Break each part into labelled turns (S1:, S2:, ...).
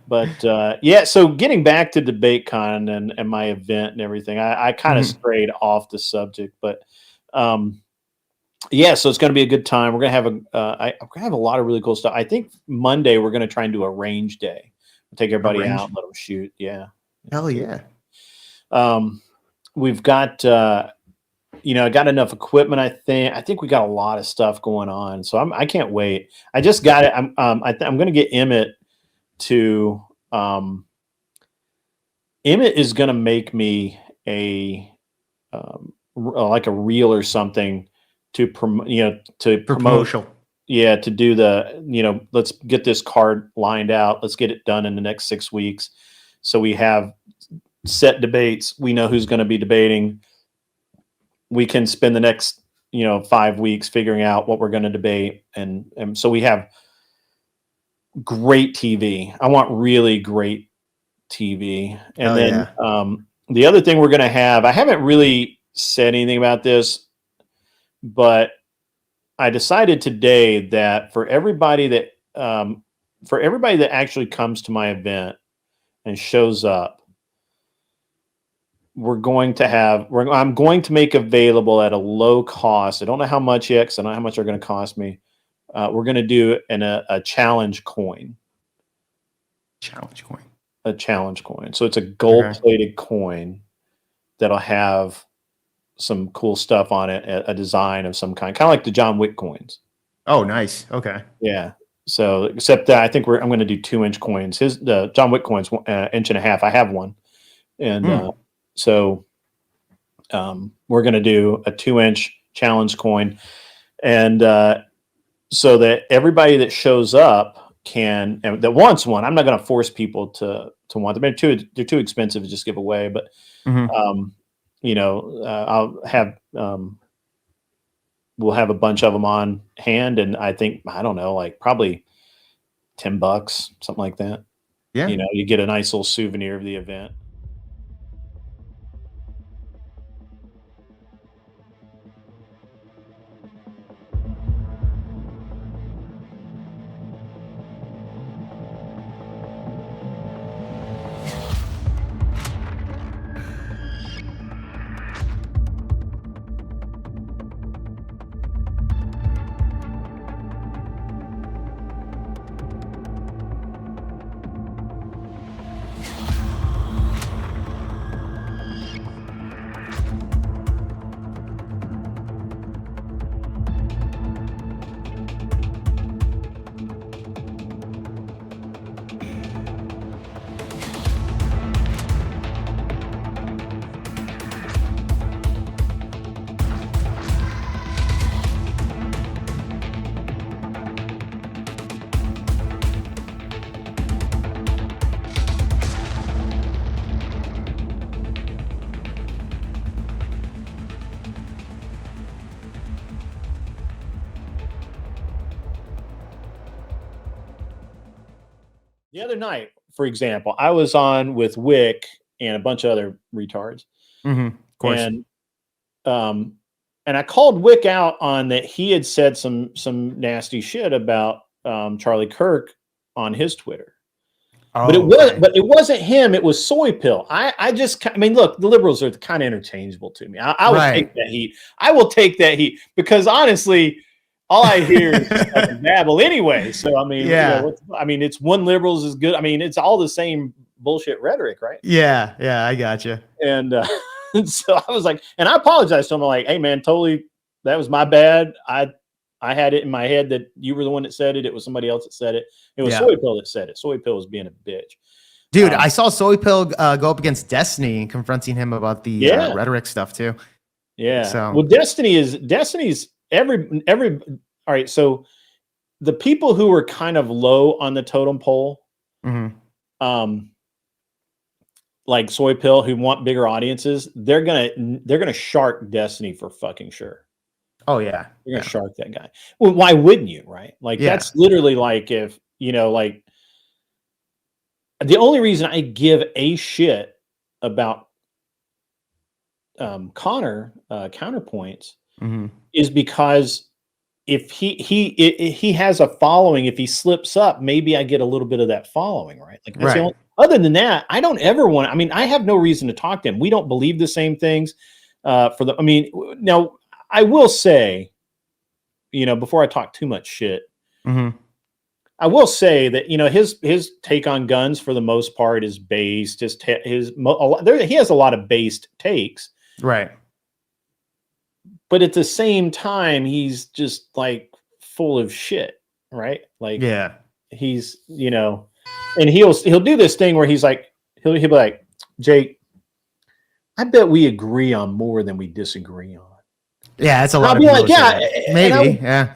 S1: But yeah, so getting back to DebateCon and my event and everything, I kind of strayed off the subject, but yeah, so it's going to be a good time. We're going to have I'm going to have a lot of really cool stuff. I think Monday we're going to try and do a range day. We'll take everybody out, let them shoot. Yeah.
S2: Hell yeah.
S1: We've got I got enough equipment. I think we got a lot of stuff going on, so I can't wait. I just got it. I'm going to get Emmett to. Emmett is going to make me like a reel or something to promote. To promote.
S2: Promotional.
S1: Yeah, to do the let's get this card lined out. Let's get it done in the next 6 weeks, so we have set debates. We know who's going to be debating. We can spend the next 5 weeks figuring out what we're going to debate, and so we have great TV. I want really great TV. And then the other thing we're going to have, I haven't really said anything about this, but I decided today that for everybody that actually comes to my event and shows up, I'm going to make available at a low cost. I don't know how much yet, because I don't know how much they're going to cost me. We're going to do a challenge coin. A challenge coin. So it's a gold-plated coin that'll have some cool stuff on it, a design of some kind of like the John Wick coins.
S2: Oh, nice. Okay.
S1: Yeah. So except that I think I'm going to do 2-inch coins. The John Wick coins, 1.5 inches. I have one, and so we're going to do a 2-inch challenge coin, and so that everybody that shows up and that wants one. I'm not going to force people to want them. They're too expensive to just give away, but I'll have we'll have a bunch of them on hand, and I don't know, like probably $10, something like that.
S2: Yeah.
S1: You get a nice little souvenir of the event. The other night, for example, I was on with Wick and a bunch of other retards.
S2: Of course.
S1: And I called Wick out on that he had said some nasty shit about Charlie Kirk on his Twitter. But it wasn't him. It was Soy Pill. Look, the liberals are kind of interchangeable to me. I will take that heat. I will take that heat because honestly, all I hear is like babble anyway. So it's one liberals is good. It's all the same bullshit rhetoric, right?
S2: Yeah, I got you.
S1: And so I was like, and I apologized to him. I'm like, hey man, totally, that was my bad. I had it in my head that you were the one that said it. It was somebody else that said it. It was Soy Pill that said it. Soy Pill was being a bitch.
S2: Dude, I saw Soy Pill go up against Destiny and confronting him about the rhetoric stuff too.
S1: Yeah. So. Well, Destiny's every all right. So the people who were kind of low on the totem pole, like Soy Pill, who want bigger audiences, they're gonna shark Destiny for fucking sure.
S2: Oh yeah,
S1: you're gonna shark that guy. Well, why wouldn't you? Right? Like that's literally like if like the only reason I give a shit about Connor counterpoints is because if he has a following, if he slips up, maybe I get a little bit of that following, right? Like that's the only, other than that, I don't ever want. I mean, I have no reason to talk to him. We don't believe the same things. I mean, now I will say, before I talk too much shit, I will say that his take on guns for the most part is based. He has a lot of based takes,
S2: right?
S1: But at the same time, he's just like full of shit, right? Like, he's and he'll do this thing where he's like he'll be like, Jake, I bet we agree on more than we disagree on.
S2: Yeah, that's a lot of people.
S1: Like, yeah,
S2: maybe,
S1: yeah,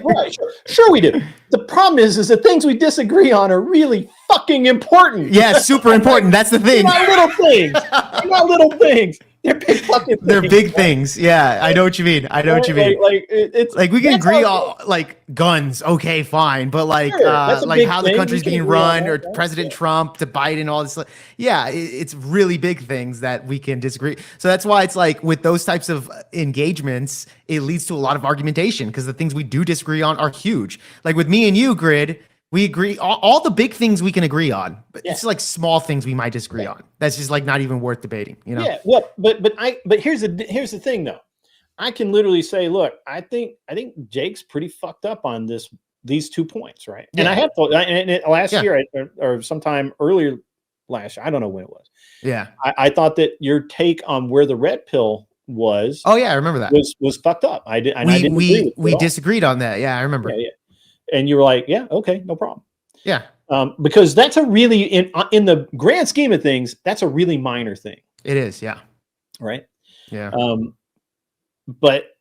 S1: right, sure we do. The problem is the things we disagree on are really fucking important.
S2: Yeah, super important. That's the thing.
S1: They're not little things. They're not little things. They're big fucking things.
S2: They're big things. Yeah, I know what you mean. It's like we can agree on like guns. Okay, fine. But like like how the country's being run or President Trump to Biden, all this. Yeah, it's really big things that we can disagree. So that's why it's like with those types of engagements, it leads to a lot of argumentation because the things we do disagree on are huge. Like with me and you, Grid, we agree all the big things we can agree on, but it's like small things we might disagree on. That's just like not even worth debating,
S1: Yeah, well, but here's the thing though. I can literally say, look, I think Jake's pretty fucked up on these 2 points, right? Yeah. And I have told last year or sometime earlier last year, I don't know when it was.
S2: Yeah,
S1: I thought that your take on where the red pill was.
S2: Oh yeah, I remember that
S1: was fucked up. I didn't
S2: agree with we disagreed on that. Yeah, I remember.
S1: Yeah. And you were like, yeah, okay, no problem.
S2: Yeah.
S1: Because that's a really, in the grand scheme of things, that's a really minor thing.
S2: It is, yeah.
S1: Right?
S2: Yeah.
S1: But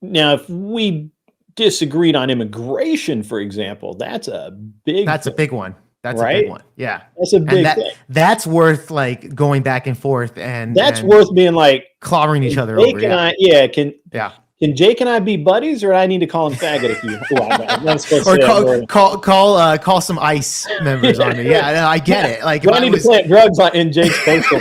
S1: now if we disagreed on immigration, for example, that's a big
S2: one. That's a big one. Yeah.
S1: That's a big thing.
S2: That's worth like going back and forth and
S1: worth being like
S2: clobbering each other over.
S1: Can Jake and I be buddies, or I need to call him faggot if you?
S2: Or call some ICE members on me. Yeah, no, I get it. Like,
S1: I need to plant drugs in Jake's postal.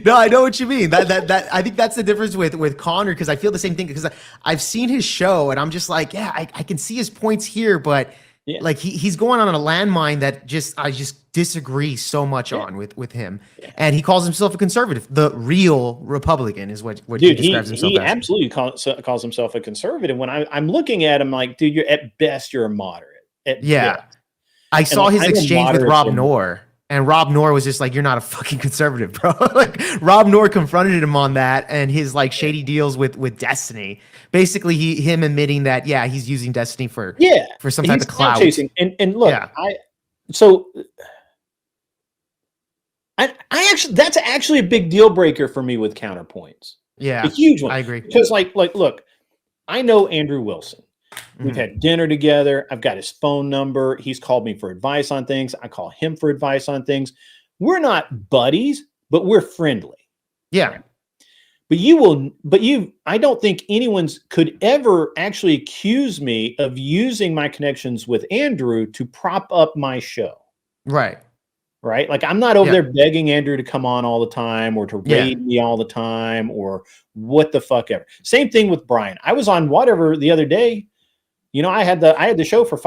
S2: No, I know what you mean. That I think that's the difference with Connor, because I feel the same thing because I've seen his show and I'm just like, yeah, I can see his points here, but like he's going on a landmine that I just disagree so much on with him. Yeah. And he calls himself a conservative. The real Republican is what he describes himself as.
S1: He absolutely calls himself a conservative. When I'm looking at him like, dude, at best you're a moderate. Best.
S2: I saw his exchange with Rob Noor. And Rob Noor was just like, you're not a fucking conservative, bro. Like Rob Noor confronted him on that and his like shady deals with Destiny. Basically, him admitting that, he's using Destiny for some type of clout.
S1: Chasing. And look, I actually, that's actually a big deal breaker for me with counterpoints.
S2: Yeah,
S1: a huge one.
S2: I agree.
S1: Because like, look, I know Andrew Wilson. We've had dinner together. I've got his phone number. He's called me for advice on things. I call him for advice on things. We're not buddies, but we're friendly.
S2: Yeah.
S1: I don't think anyone's could ever actually accuse me of using my connections with Andrew to prop up my show.
S2: Right.
S1: Right. Like I'm not over there begging Andrew to come on all the time or to raid me all the time or what the fuck ever. Same thing with Brian. I was on whatever the other day. I had the show for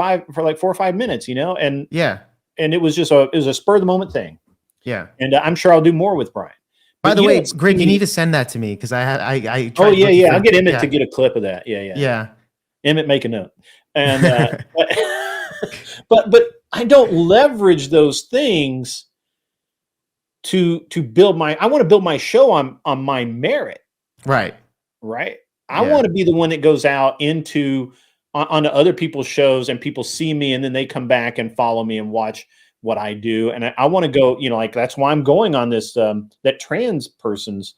S1: like 4 or 5 minutes, and it was just a spur of the moment thing.
S2: Yeah.
S1: And I'm sure I'll do more with Brian.
S2: By the way, Grid, you need to send that to me because I
S1: I'll get Emmett to get a clip of that. Yeah. Emmett, make a note. And but I don't leverage those things to build I want to build my show on my merit.
S2: Right.
S1: I want to be the one that goes out onto other people's shows and people see me and then they come back and follow me and watch what I do. And I want to go, like that's why I'm going on this, that trans person's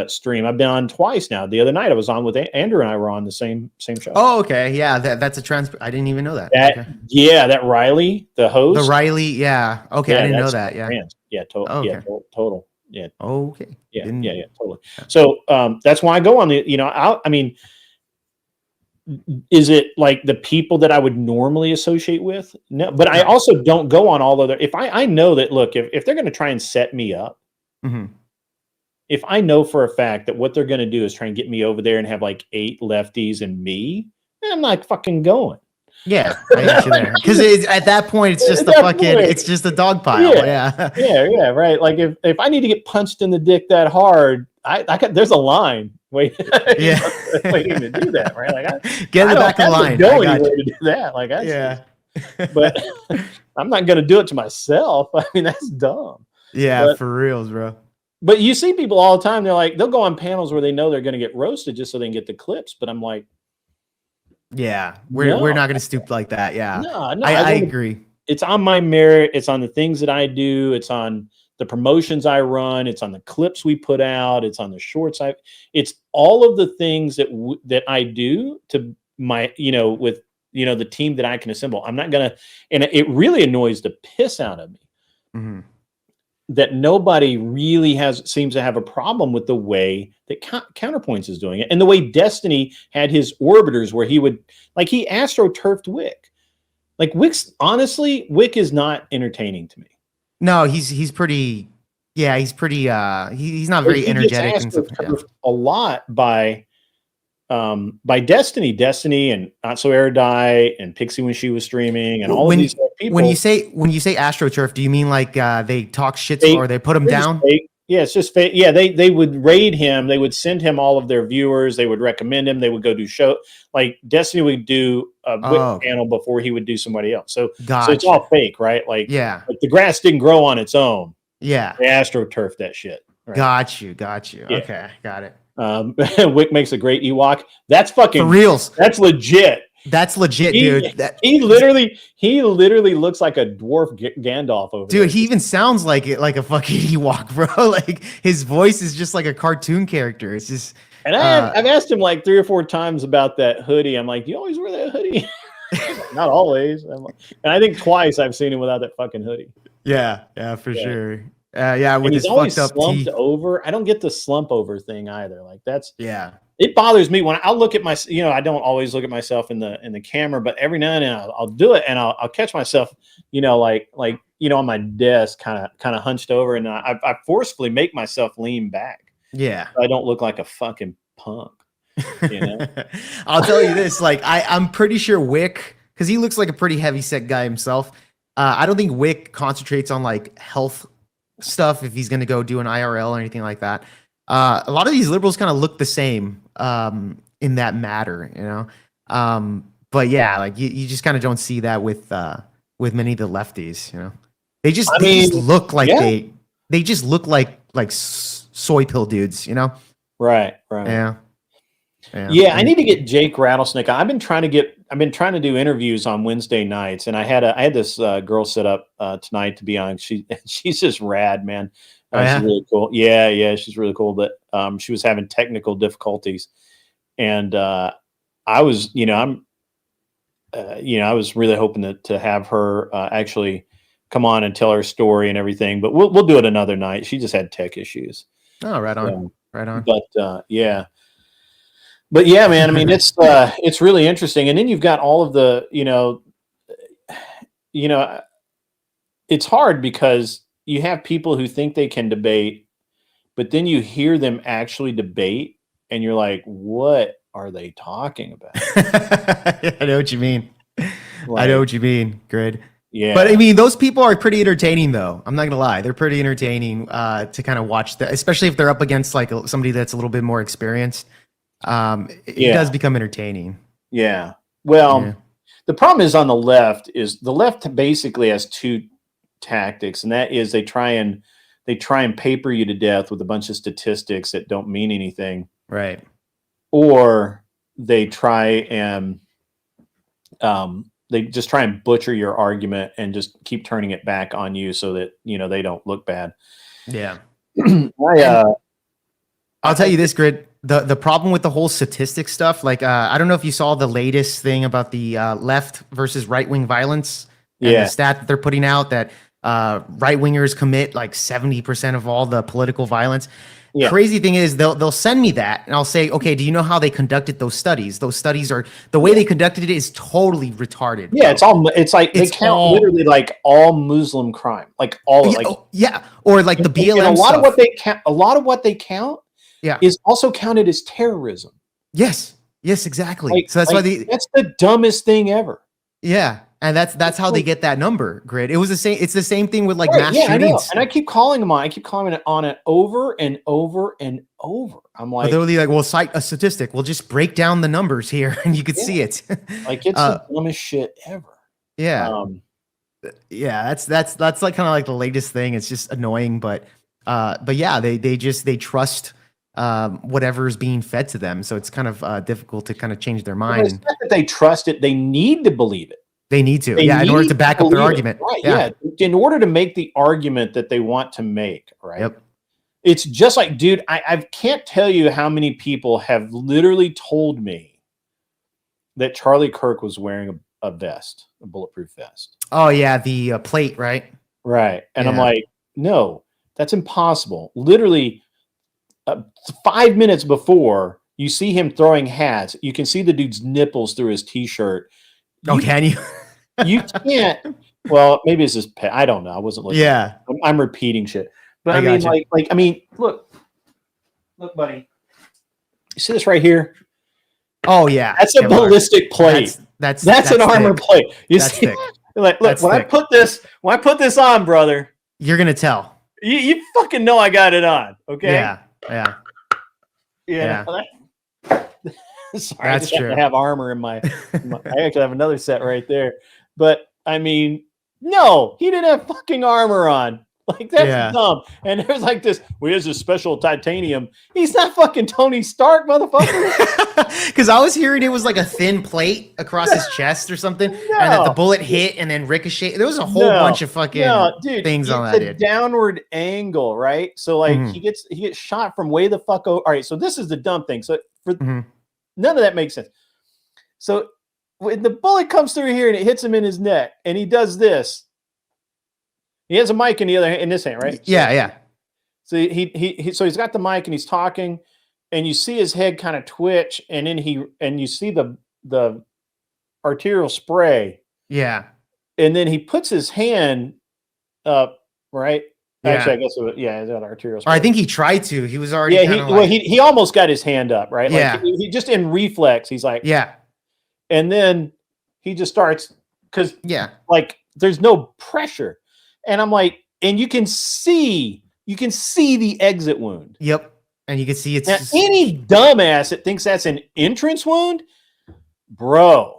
S1: stream. I've been on twice now. The other night I was on with Andrew and I were on the same show.
S2: Oh, okay. Yeah. That's a trans. I didn't even know that.
S1: That Riley, the host.
S2: The Riley. Yeah. Okay. I didn't know that. Yeah.
S1: Trans. Yeah. Total. Yeah. Total. Yeah.
S2: Okay.
S1: Yeah. Totally. So, that's why I go on the, is it like the people that I would normally associate with? No, but I also don't go on all other. If I know that, look, if they're going to try and set me up, if I know for a fact that what they're going to do is try and get me over there and have like 8 lefties and me, I'm not fucking going.
S2: Yeah, I got you there. Because at that point, it's just it's just a dog pile.
S1: Yeah, right. Like if I need to get punched in the dick that hard, there's a line waiting to do that, right? Like
S2: get in the back of the line.
S1: Go anywhere to do that. Like but I'm not going to do it to myself. I mean, that's dumb.
S2: Yeah, for reals, bro.
S1: But you see people all the time. They'll go on panels where they know they're going to get roasted just so they can get the clips. But I'm like,
S2: yeah, we're not going to stoop like that. Yeah,
S1: no,
S2: I agree.
S1: It's on my merit. It's on the things that I do. It's on the promotions I run. It's on the clips we put out. It's on the shorts. It's all of the things that I do to my, with, the team that I can assemble. I'm not going to, and it really annoys the piss out of me that nobody really seems to have a problem with the way that Counterpoints is doing it. And the way Destiny had his orbiters where he AstroTurfed Wick. Like honestly, Wick is not entertaining to me.
S2: No, he's pretty. Yeah, he's pretty. He's not very energetic.
S1: And stuff. A lot by Destiny and Not So Erudite and Pixie when she was streaming and all of these people.
S2: When you say AstroTurf, do you mean like they talk shit or they put him down?
S1: Yeah, it's just fake. Yeah, they would raid him. They would send him all of their viewers. They would recommend him. They would go do show. Like Destiny would do a Wick panel before he would do somebody else. So it's all fake, right? Like like the grass didn't grow on its own.
S2: Yeah,
S1: they AstroTurfed that shit.
S2: Right? Got you. Yeah. Okay, got it.
S1: Wick makes a great Ewok. That's fucking
S2: for reals.
S1: That's legit.
S2: That's legit, dude.
S1: He literally looks like a dwarf Gandalf over there.
S2: Dude, he even sounds like a fucking Ewok, bro. Like his voice is just like a cartoon character. It's just.
S1: And I've asked him like 3 or 4 times about that hoodie. I'm like, do you always wear that hoodie? Not always. And I think twice I've seen him without that fucking hoodie.
S2: Yeah, for sure. With his
S1: always
S2: fucked up
S1: slumped
S2: teeth.
S1: over. I don't get the slump over thing either. Like that's
S2: it
S1: bothers me when I'll look at I don't always look at myself in the camera, but every now and then I'll do it and I'll catch myself, on my desk, kind of hunched over, and I forcefully make myself lean back.
S2: Yeah,
S1: so I don't look like a fucking punk.
S2: I'll tell you this, like I'm pretty sure Wick, because he looks like a pretty heavy set guy himself. I don't think Wick concentrates on like health stuff if he's going to go do an IRL or anything like that. A lot of these liberals kind of look the same in that matter, but yeah, like you just kind of don't see that with many of the lefties, they just look like they just look like soy pill dudes,
S1: right. Yeah, I need to get Jake Rattlesnake. I've been trying to do interviews on Wednesday nights, and I had this girl set up tonight to be on. She's just rad, man. She's really cool. Yeah, she's really cool. But she was having technical difficulties, and I was really hoping to have her actually come on and tell her story and everything. But we'll do it another night. She just had tech issues.
S2: Oh, right on, right on.
S1: But yeah. But yeah, man, I mean, it's really interesting. And then you've got all of the, it's hard because you have people who think they can debate, but then you hear them actually debate and you're like, what are they talking about?
S2: I know what you mean. I know what you mean, Grid.
S1: Yeah.
S2: But I mean, those people are pretty entertaining, though. I'm not gonna lie; they're pretty entertaining to kind of watch that, especially if they're up against like somebody that's a little bit more experienced. It does become entertaining.
S1: Yeah. Well, the problem is on the left basically has 2 tactics, and that is they try and paper you to death with a bunch of statistics that don't mean anything.
S2: Right.
S1: Or they try and they just try and butcher your argument and just keep turning it back on you so that, they don't look bad.
S2: Yeah.
S1: I'll
S2: tell you this, Grid. The problem with the whole statistic stuff, like I don't know if you saw the latest thing about the left versus right-wing violence. And the stat that they're putting out that right-wingers commit like 70% of all the political violence. crazy thing is they'll send me that and I'll say, okay, do you know how they conducted those studies? Those studies are the way they conducted it is totally retarded.
S1: Yeah, it's like they count literally like all Muslim crime, like all like
S2: or like the BLM.
S1: And a lot of what they count, is also counted as terrorism.
S2: Yes, exactly. So that's why
S1: that's the dumbest thing ever.
S2: Yeah. And that's how they get that number, Grid. It was the same. It's the same thing with like mass shootings. I know.
S1: And I keep calling them on. I keep calling it on it over and over and over. I'm like,
S2: they're like, we'll cite a statistic. We'll just break down the numbers here, and you could see it.
S1: Like it's the dumbest shit ever.
S2: Yeah. That's like kind of like the latest thing. It's just annoying, but yeah, they trust whatever is being fed to them. So it's kind of difficult to kind of change their mind.
S1: It's not that they trust it; they need to believe it.
S2: They need to, in order to back up their argument.
S1: Right, yeah. In order to make the argument that they want to make, right?
S2: Yep.
S1: It's just like, dude, I can't tell you how many people have literally told me that Charlie Kirk was wearing a vest, a bulletproof vest.
S2: Oh, yeah, the plate, right?
S1: Right. And I'm like, no, that's impossible. Literally 5 minutes before, you see him throwing hats. You can see the dude's nipples through his T-shirt.
S2: Can you?
S1: You can't. Well, maybe it's just I don't know. I wasn't looking.
S2: Yeah,
S1: I'm repeating shit. But I mean, look, buddy. You see this right here?
S2: Oh yeah,
S1: that's a ballistic plate. That's an armor plate. You see? Like, look, when I put this on, brother,
S2: you're gonna tell.
S1: You fucking know I got it on. Okay.
S2: Yeah.
S1: Sorry, I just have to have armor in my I actually have another set right there. But I mean, no, he didn't have fucking armor on. Like that's dumb. And there's like this, here's a special titanium. He's not fucking Tony Stark, motherfucker.
S2: Because I was hearing it was like a thin plate across his chest or something, and that the bullet hit and then ricocheted. There was a whole bunch of fucking things on that.
S1: It's a downward angle, right? So like he gets shot from way the fuck over. All right, so this is the dumb thing. So for none of that makes sense. So when the bullet comes through here and it hits him in his neck, and he does this, he has a mic in this hand, right?
S2: Yeah.
S1: So so he's got the mic and he's talking, and you see his head kind of twitch, and then you see the arterial spray.
S2: Yeah.
S1: And then he puts his hand up, right?
S2: Yeah.
S1: Actually, I guess it's got arterial spray.
S2: Or I think he tried to. He was already
S1: he almost got his hand up, right?
S2: Yeah.
S1: Like he just in reflex, he's like,
S2: yeah.
S1: And then he just starts like there's no pressure. And I'm like, and you can see the exit wound.
S2: Yep. And you can see it's
S1: now, any dumbass that thinks that's an entrance wound, bro.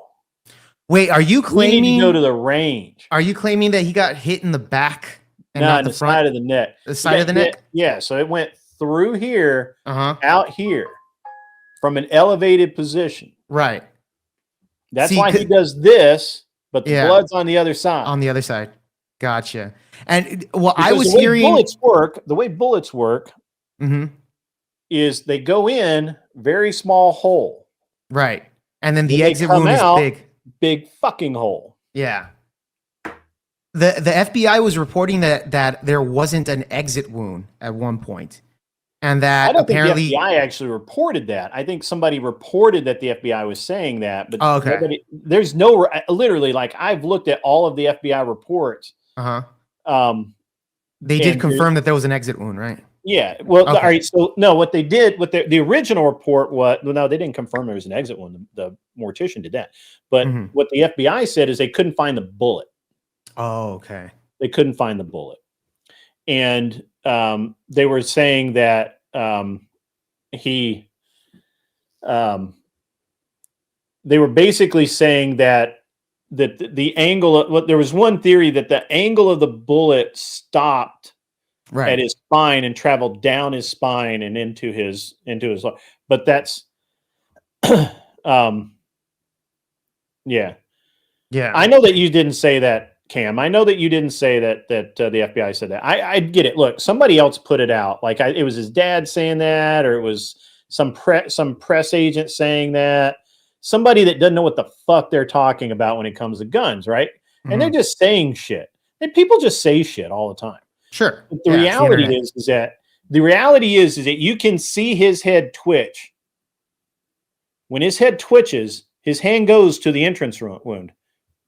S2: Wait, are you claiming
S1: we need to go to the range?
S2: Are you claiming that he got hit in the back
S1: and not the front? Side of the neck?
S2: The side of the neck?
S1: Yeah. So it went through here, out here, from an elevated position.
S2: Right.
S1: That's why he does this, but the blood's on the other side.
S2: On the other side. Gotcha. And well,
S1: because
S2: I was hearing
S1: the way bullets work is they go in very small hole.
S2: Right. And then the exit wound is
S1: big fucking hole.
S2: Yeah. The FBI was reporting that there wasn't an exit wound at one point. And that
S1: I don't
S2: apparently
S1: think the FBI actually reported that. I think somebody reported that the FBI was saying that, but there's no literally, like, I've looked at all of the FBI reports.
S2: They did confirm that there was an exit wound, right?
S1: Yeah. Well, all right. So no, what they did, what the original report was, well, no, they didn't confirm there was an exit wound. The mortician did that. But what the FBI said is they couldn't find the bullet.
S2: Oh, okay.
S1: They couldn't find the bullet. And they were saying that they were basically saying that the angle of, there was one theory that the angle of the bullet stopped at his spine and traveled down his spine and into his but that's yeah. I know that you didn't say that, Cam. I know that you didn't say that the FBI said that. I get it. Look, somebody else put it out. Like it was his dad saying that, or it was some press agent saying that. Somebody that doesn't know what the fuck they're talking about when it comes to guns, right? And they're just saying shit. And people just say shit all the time.
S2: Sure.
S1: But the reality is that the reality is that you can see his head twitch. When his head twitches, his hand goes to the entrance wound.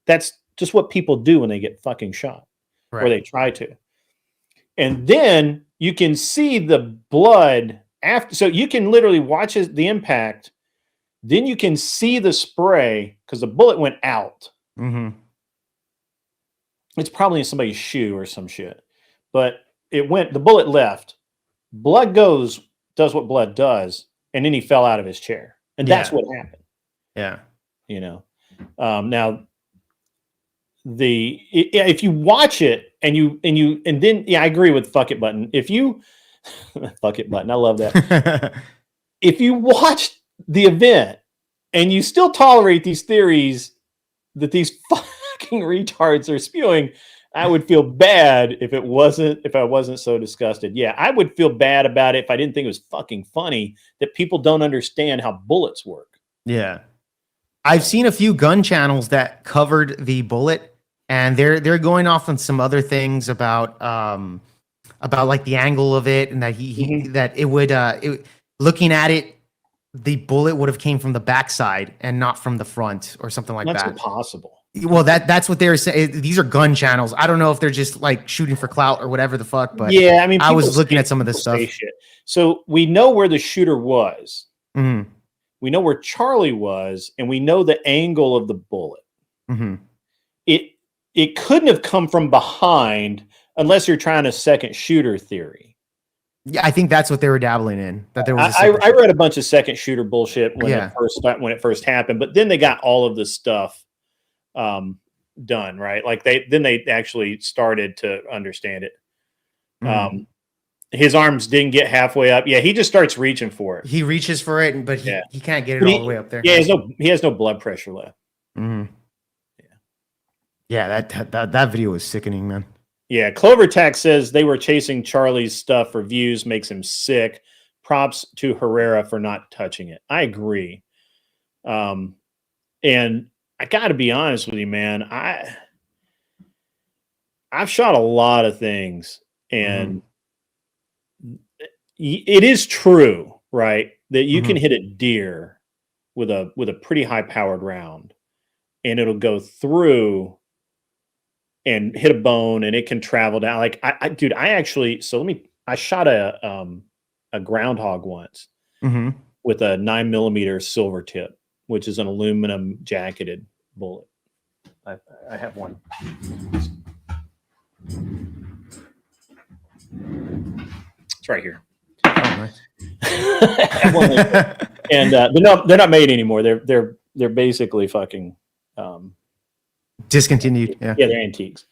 S1: That's just what people do when they get fucking shot, or they try to. And then you can see the blood after. So you can literally watch the impact. Then you can see the spray because the bullet went out.
S2: Mm-hmm.
S1: It's probably in somebody's shoe or some shit. But the bullet left. Blood does what blood does. And then he fell out of his chair. And that's what happened.
S2: Yeah.
S1: You know, now if you watch it and then I agree with fuck it button. If you fuck it button, I love that. If you watch the event and you still tolerate these theories that these fucking retards are spewing, I would feel bad if I wasn't so disgusted. Yeah, I would feel bad about it if I didn't think it was fucking funny that people don't understand how bullets work.
S2: Yeah. I've seen a few gun channels that covered the bullet, and they're going off on some other things about like the angle of it, and that that it would looking at it, the bullet would have came from the backside and not from the front or something like that.
S1: That's impossible.
S2: Well, that's what they're saying. These are gun channels. I don't know if they're just like shooting for clout or whatever the fuck, but
S1: yeah, I mean,
S2: I was looking at some of this stuff.
S1: So we know where the shooter was.
S2: Mm-hmm.
S1: We know where Charlie was, and we know the angle of the bullet.
S2: Mm-hmm.
S1: It couldn't have come from behind unless you're trying a second shooter theory.
S2: Yeah, I think that's what they were dabbling in. That there was.
S1: I read a bunch of second shooter bullshit when it first happened, but then they got all of this stuff done right. Like they actually started to understand it.
S2: Mm-hmm.
S1: His arms didn't get halfway up. Yeah, he just starts reaching for it.
S2: He reaches for it, but he can't get it all the way up there.
S1: Yeah, he has no blood pressure left.
S2: Mm-hmm. Yeah, that video was sickening, man.
S1: Yeah, Clovertax says they were chasing Charlie's stuff for views, makes him sick. Props to Herrera for not touching it. I agree. And I got to be honest with you, man. I've shot a lot of things, and it is true, right, that you can hit a deer with a pretty high powered round, and it'll go through and hit a bone, and it can travel down. Like I shot a groundhog once with a 9mm silver tip, which is an aluminum jacketed bullet. I have one. It's right here.
S2: Oh, nice.
S1: And they're not made anymore. They're basically fucking
S2: discontinued. Yeah,
S1: they're antiques.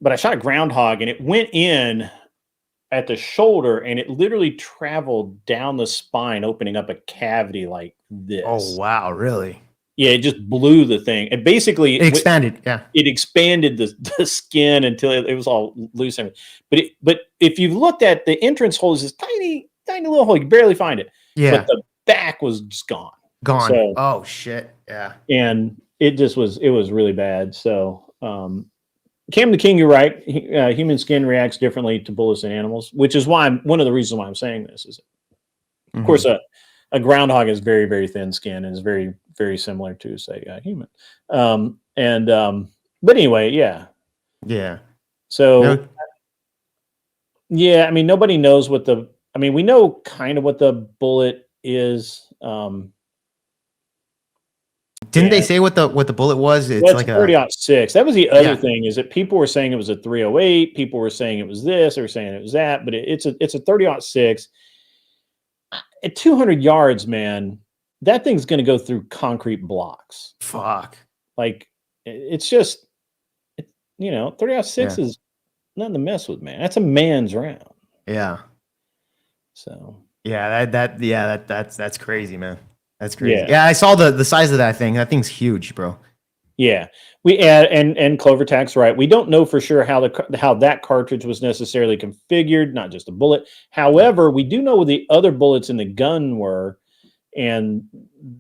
S1: But I shot a groundhog, and it went in at the shoulder, and it literally traveled down the spine, opening up a cavity like this.
S2: Oh wow, really?
S1: Yeah, it just blew the thing. It basically
S2: expanded.
S1: It expanded the skin until it was all loose. But if you've looked at the entrance hole, is this tiny little hole. You can barely find it.
S2: Yeah.
S1: But the back was just gone.
S2: So, oh shit. Yeah.
S1: And it was really bad. So Cam the King, you're right. Human skin reacts differently to bullets than animals, which is why one of the reasons why I'm saying this is, of course, a groundhog has very, very thin skin and is very, very similar to, say, a human. But anyway, yeah.
S2: Yeah.
S1: So, yeah, I mean, nobody knows we know kind of what the bullet is.
S2: Didn't they say what the bullet was?
S1: It's like a 30-06. That was the other thing, is that people were saying it was a 308. People were saying it was this. They were saying it was that. But it's a 30-06. At 200 yards, man, that thing's going to go through concrete blocks.
S2: Fuck.
S1: Like, it's just, 30-06 is nothing to mess with, man. That's a man's round.
S2: Yeah.
S1: So.
S2: Yeah, that's crazy, man. That's crazy. Yeah, I saw the size of that thing. That thing's huge, bro.
S1: Yeah, we add and Clovertax, right? We don't know for sure how that cartridge was necessarily configured, not just a bullet. However, we do know what the other bullets in the gun were, and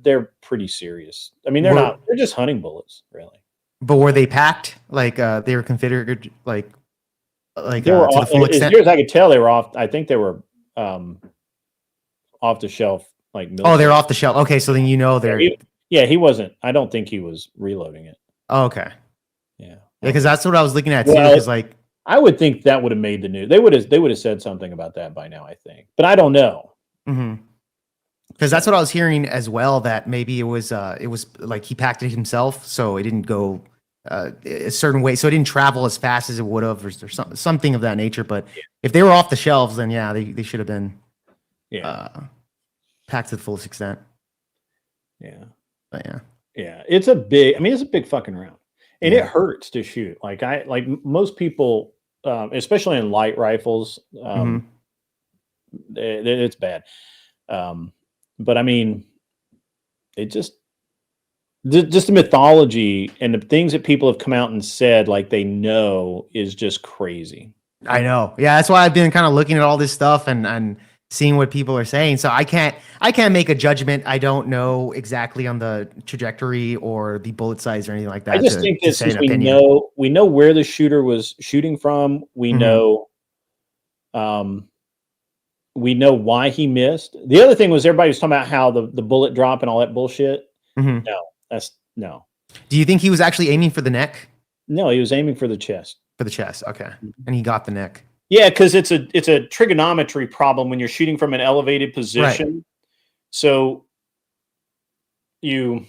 S1: they're pretty serious. I mean, they're just hunting bullets, really.
S2: But were they packed? Like they were configured like like
S1: they were
S2: to the full extent?
S1: As near as I could tell, they were off. I think they were off the shelf, like military.
S2: Oh, they're off the shelf. Okay, so then they're.
S1: He wasn't. I don't think he was reloading it.
S2: Oh, okay.
S1: Yeah,
S2: because that's what I was looking at too. Because like,
S1: I would think that would have made the news. They would have said something about that by now, I think, but I don't know.
S2: Because that's what I was hearing as well. That maybe it was like he packed it himself, so it didn't go a certain way, so it didn't travel as fast as it would have, or something of that nature. But if they were off the shelves, then yeah, they should have been packed to the fullest extent.
S1: Yeah,
S2: but
S1: yeah, it's a big fucking round, and it hurts to shoot. Like most people, especially in light rifles, it's bad. But I mean, it just the mythology and the things that people have come out and said, like they know, is just crazy.
S2: I know. Yeah, that's why I've been kind of looking at all this stuff and seeing what people are saying. So I can't make a judgment. I don't know exactly on the trajectory or the bullet size or anything like that.
S1: I just think that since we know where the shooter was shooting from, we know why he missed. The other thing was everybody was talking about how the bullet drop and all that bullshit. No. Do
S2: you think he was actually aiming for the neck?
S1: No, he was aiming for the chest.
S2: For the chest, okay. And he got the neck.
S1: Yeah, because it's a trigonometry problem when you're shooting from an elevated position. Right. So he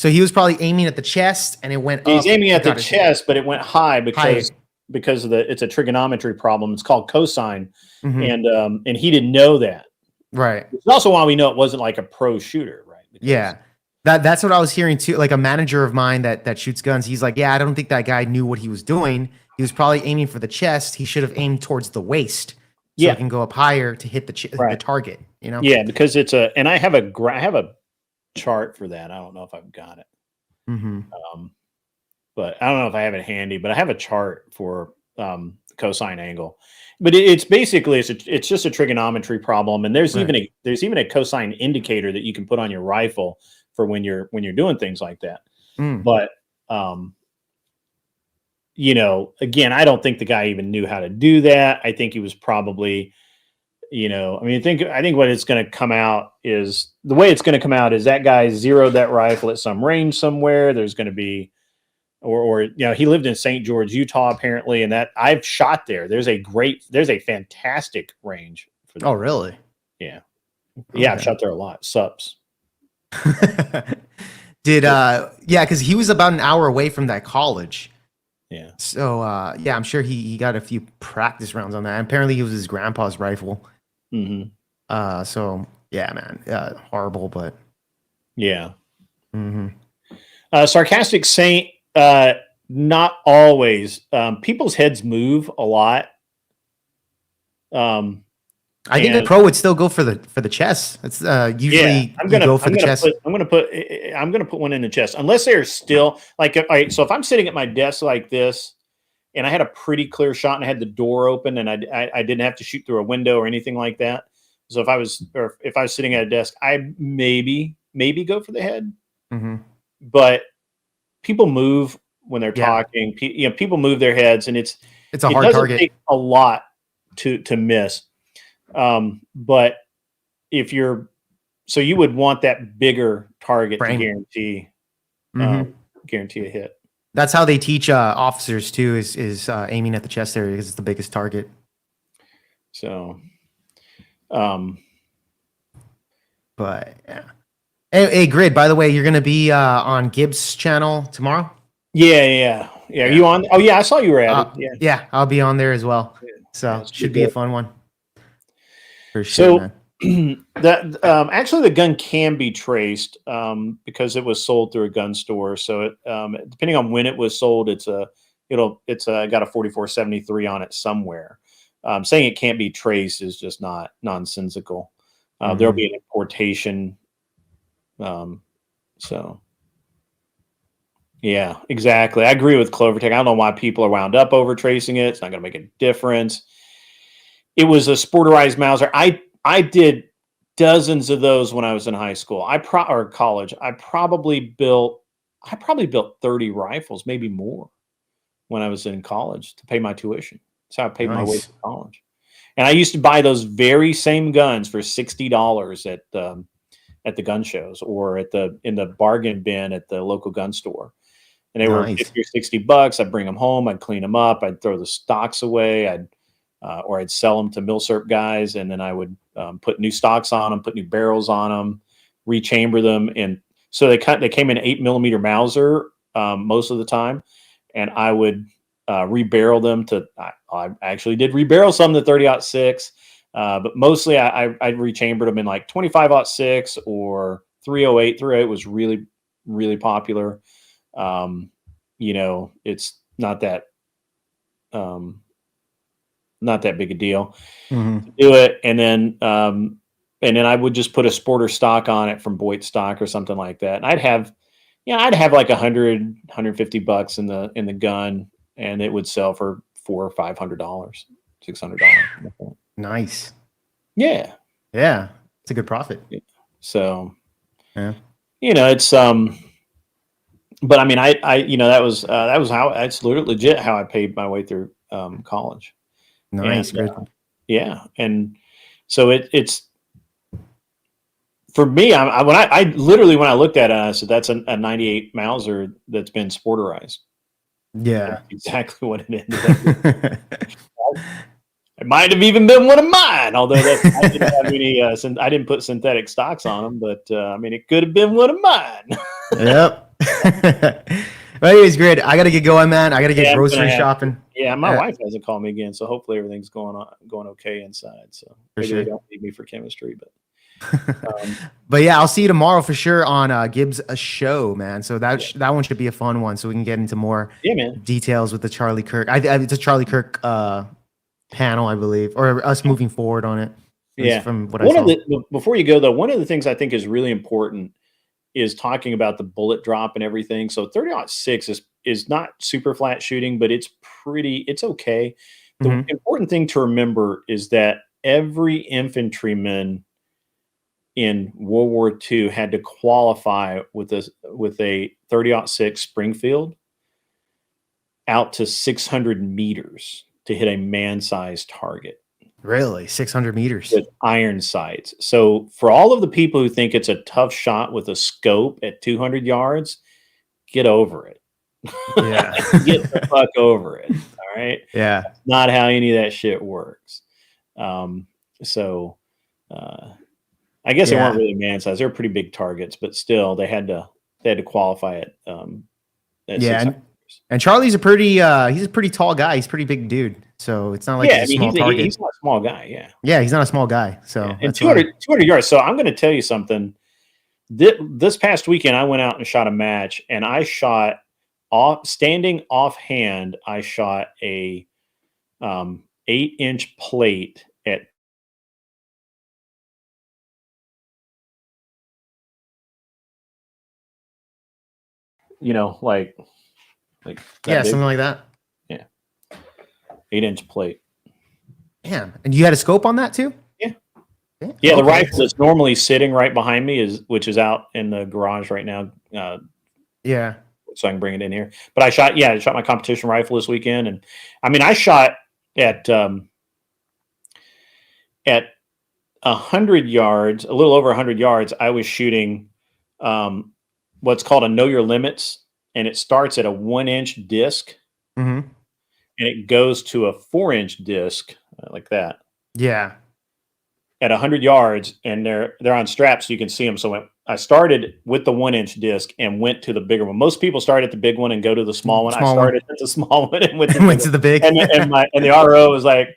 S2: was probably aiming at the chest, and it went.
S1: He's aiming at the chest, but it went high because of it's a trigonometry problem. It's called cosine, and he didn't know that.
S2: Right.
S1: It's also why we know it wasn't like a pro shooter, right?
S2: Because that's what I was hearing too. Like a manager of mine that shoots guns, he's like, yeah, I don't think that guy knew what he was doing. He was probably aiming for the chest. He should have aimed towards the waist, so he can go up higher to hit the target. You know?
S1: Yeah, because and I have a chart for that. I don't know if I've got it. But I don't know if I have it handy. But I have a chart for cosine angle. But it's basically it's just a trigonometry problem, and there's even a cosine indicator that you can put on your rifle for when you're doing things like that. But again, I don't think the guy even knew how to do that. I think he was probably, I think what it's going to come out is the way it's going to come out is that guy zeroed that rifle at some range somewhere. There's going to be, or he lived in St. George, Utah, apparently, and that I've shot there. There's a fantastic range for that.
S2: Oh, really?
S1: Yeah. Yeah. I've shot there a lot. Sups.
S2: Because he was about an hour away from that college.
S1: Yeah.
S2: So I'm sure he got a few practice rounds on that. And apparently it was his grandpa's rifle. So yeah, man, horrible, but
S1: yeah. Sarcastic Saint, not always. People's heads move a lot.
S2: I think the pro would still go for the chest. It's usually I'm gonna
S1: put one in the chest unless they're still like. So if I'm sitting at my desk like this, and I had a pretty clear shot and I had the door open and I didn't have to shoot through a window or anything like that. So if I was sitting at a desk, I maybe go for the head. But people move when they're talking. People move their heads, and it's
S2: a hard target.
S1: Take a lot to miss. But if you would want that bigger target to guarantee a hit.
S2: That's how they teach officers too, is aiming at the chest area because it's the biggest target.
S1: So,
S2: but yeah. Hey, Grid, by the way, you're going to be on Gibbs' channel tomorrow?
S1: Yeah. Are you on? Oh yeah, I saw you were at it.
S2: Yeah, I'll be on there as well. So should be a fun one. For sure,
S1: man. That actually the gun can be traced because it was sold through a gun store. So it depending on when it was sold, it's got a 4473 on it somewhere. Saying it can't be traced is just not nonsensical. There'll be an importation. So yeah, exactly. I agree with Clovertech. I don't know why people are wound up over tracing it. It's not going to make a difference. It was a sporterized Mauser. I did dozens of those when I was in high school. Or college. I probably built 30 rifles, maybe more, when I was in college to pay my tuition. That's how I paid my way to college. And I used to buy those very same guns for $60 at the gun shows or in the bargain bin at the local gun store. And they were 50 or $60. I'd bring them home. I'd clean them up. I'd throw the stocks away. Or I'd sell them to Milsurp guys, and then I would put new stocks on them, put new barrels on them, rechamber them, and so they came in 8mm Mauser most of the time, and I would rebarrel them to. I actually did rebarrel some to 30-06, but mostly I rechambered them in like 25-06 or 308. 308 was really, really popular. It's not that big a deal to do it. And then I would just put a sporter stock on it from Boyd stock or something like that. And I'd have like $100, $150 in the gun, and it would sell for $400 or $500, $600.
S2: Nice.
S1: Yeah.
S2: Yeah. It's a good profit.
S1: So,
S2: yeah,
S1: it's, but I mean, that was how it's legit how I paid my way through college.
S2: Nice.
S1: And, yeah. And so it's for me, when I looked at it, I said, that's a 98 Mauser that's been sporterized.
S2: Yeah.
S1: That's exactly what it ended up. It might have even been one of mine, although I didn't have any, I didn't put synthetic stocks on them, but I mean, it could have been one of mine.
S2: Yep. Well, anyways, Grid, I got to get going, man. I got to get grocery shopping.
S1: Yeah, my wife hasn't called me again, so hopefully everything's going okay inside. So maybe they don't need me for chemistry,
S2: but yeah, I'll see you tomorrow for sure on Gibbs' show, man. So that one should be a fun one, so we can get into more details with the Charlie Kirk. It's a Charlie Kirk panel, I believe, or us moving forward on it.
S1: Yeah.
S2: From what I saw.
S1: Before you go though, one of the things I think is really important is talking about the bullet drop and everything. So 30-06 is not super flat shooting, but it's okay. The important thing to remember is that every infantryman in World War II had to qualify with a 30-06 Springfield out to 600 meters to hit a man-sized target.
S2: Really? 600 meters?
S1: With iron sights. So for all of the people who think it's a tough shot with a scope at 200 yards, get over it.
S2: Yeah.
S1: Get the fuck over it. All right?
S2: Yeah.
S1: That's not how any of that shit works. I guess they weren't really man-sized. They were pretty big targets, but still they had to qualify it.
S2: And Charlie's he's a pretty tall guy. He's a pretty big dude. So it's not like he's a small target.
S1: He's not a small guy, yeah.
S2: Yeah, he's not a small guy. So
S1: and 200 yards. So I'm going to tell you something. This past weekend, I went out and shot a match, and I shot standing offhand. I shot a 8-inch plate at like
S2: something like that.
S1: Yeah, 8-inch plate.
S2: Man, and you had a scope on that too?
S1: Yeah. Yeah, the rifle that's normally sitting right behind me which is out in the garage right now.
S2: Yeah.
S1: So I can bring it in here. But I shot my competition rifle this weekend, and I mean I shot at 100 yards, a little over 100 yards. I was shooting what's called a know your limits, and it starts at a 1-inch disc, and it goes to a 4-inch disc like that.
S2: Yeah.
S1: At 100 yards, and they're on straps, so you can see them. So I started with the 1-inch disc and went to the bigger one. Most people start at the big one and go to the small one. I started at the small one and went
S2: to the big.
S1: And the RO was like,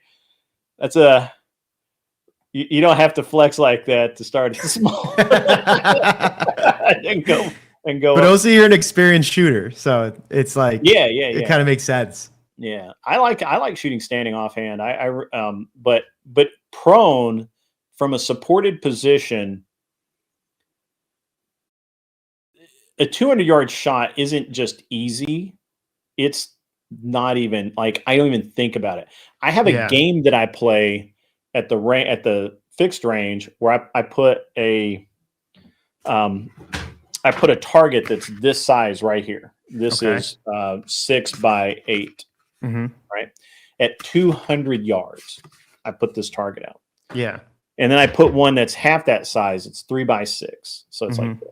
S1: "That's you don't have to flex like that to start at the small." and go.
S2: But also, you're an experienced shooter, so it's like it kind of makes sense.
S1: Yeah, I like shooting standing offhand. But prone from a supported position, a 200-yard shot isn't just easy. It's not even like I don't even think about it. I have a game that I play at the fixed range where I put a target that's this size right here. This is 6 by 8, right? at 200 yards. I put this target out.
S2: Yeah.
S1: And then I put one that's half that size. It's 3x6. So it's like this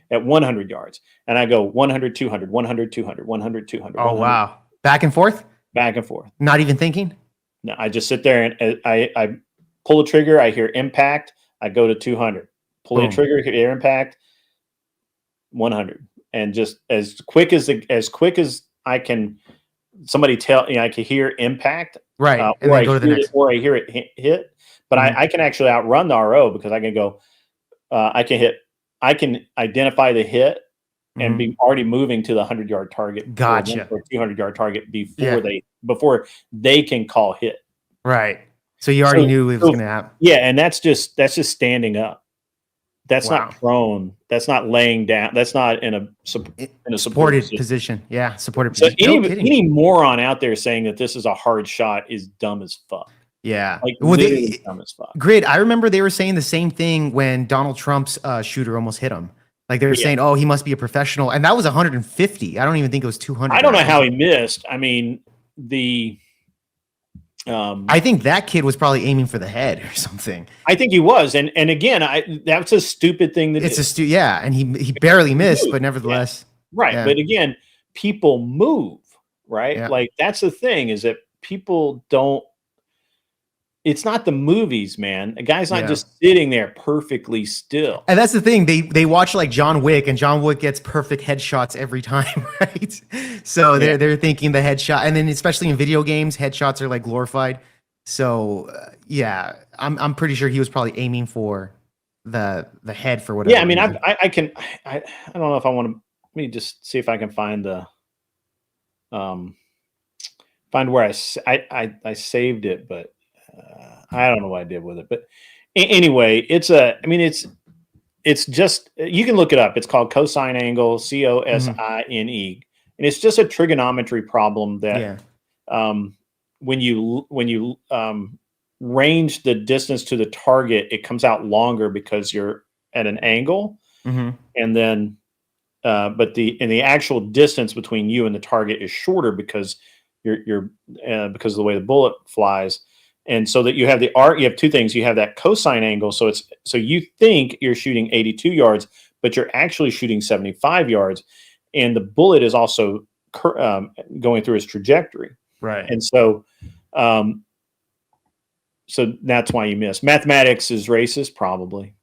S1: at 100 yards. And I go 100, 200, 100, 200, 100, 200.
S2: Oh, wow. Back and forth?
S1: Back and forth.
S2: Not even thinking?
S1: No, I just sit there and I pull the trigger. I hear impact. I go to 200. Pull the trigger, hear impact, 100. And just as quick as I can, somebody tell, I can hear impact.
S2: Right. And then go to the next.
S1: Or I hear it hit. But I can actually outrun the RO because I can go, I can identify the hit and be already moving to the 100-yard target.
S2: Gotcha.
S1: Or 200-yard target before they can call hit.
S2: Right. So you already knew it was going to happen.
S1: Yeah. And that's just standing up. That's not prone. That's not laying down. That's not in a
S2: supported position. Yeah. Supported
S1: position.
S2: So
S1: any moron out there saying that this is a hard shot is dumb as fuck.
S2: Yeah.
S1: Like, literally dumb as fuck.
S2: Grid, I remember they were saying the same thing when Donald Trump's shooter almost hit him. Like they were saying, oh, he must be a professional. And that was 150. I don't even think it was 200.
S1: I don't know how he missed. I mean,
S2: I think that kid was probably aiming for the head or something.
S1: I think he was. And again, that's a stupid thing to do.
S2: Yeah. And he barely missed, but nevertheless.
S1: Yeah. Right. Yeah. But again, people move, right?
S2: Yeah.
S1: Like that's the thing is that people don't. It's not the movies, man. A guy's not just sitting there perfectly still.
S2: And that's the thing. They watch like John Wick, and John Wick gets perfect headshots every time, right? So they're thinking the headshot, and then especially in video games, headshots are like glorified. So I'm pretty sure he was probably aiming for the head for whatever.
S1: Yeah, I mean, I don't know if I want to. Let me just see if I can find the find where I saved it, but. I don't know what I did with it, but anyway, it's just, you can look it up. It's called cosine angle, COSINE. And it's just a trigonometry problem that, when you range the distance to the target, it comes out longer because you're at an angle. And then, but the actual distance between you and the target is shorter because because of the way the bullet flies. And so that you have you have two things. You have that cosine angle. So you think you're shooting 82 yards, but you're actually shooting 75 yards. And the bullet is also going through its trajectory.
S2: Right.
S1: And so that's why you miss. Mathematics is racist, probably.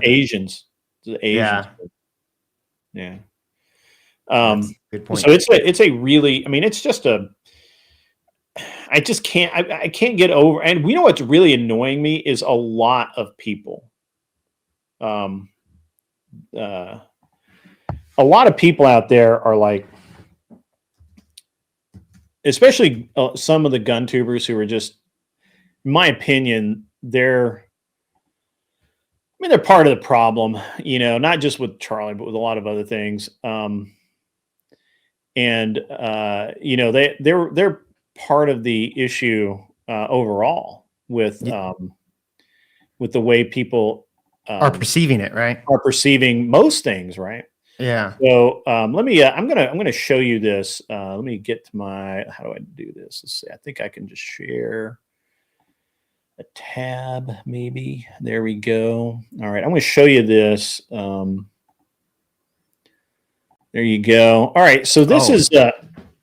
S1: Asians. Yeah. Good point. So it's a really, I mean, it's just I can't get over, and we know what's really annoying me is a lot of people. A lot of people out there are like, especially some of the gun tubers who are just, in my opinion, they're part of the problem, not just with Charlie, but with a lot of other things. They're part of the issue overall with the way people
S2: are perceiving it, right?
S1: Are perceiving most things, right?
S2: Yeah.
S1: So let me. I'm gonna show you this. Let me get to my. How do I do this? Let's see. I think I can just share a tab, maybe. There we go. All right. I'm gonna show you this. There you go. All right. So this is.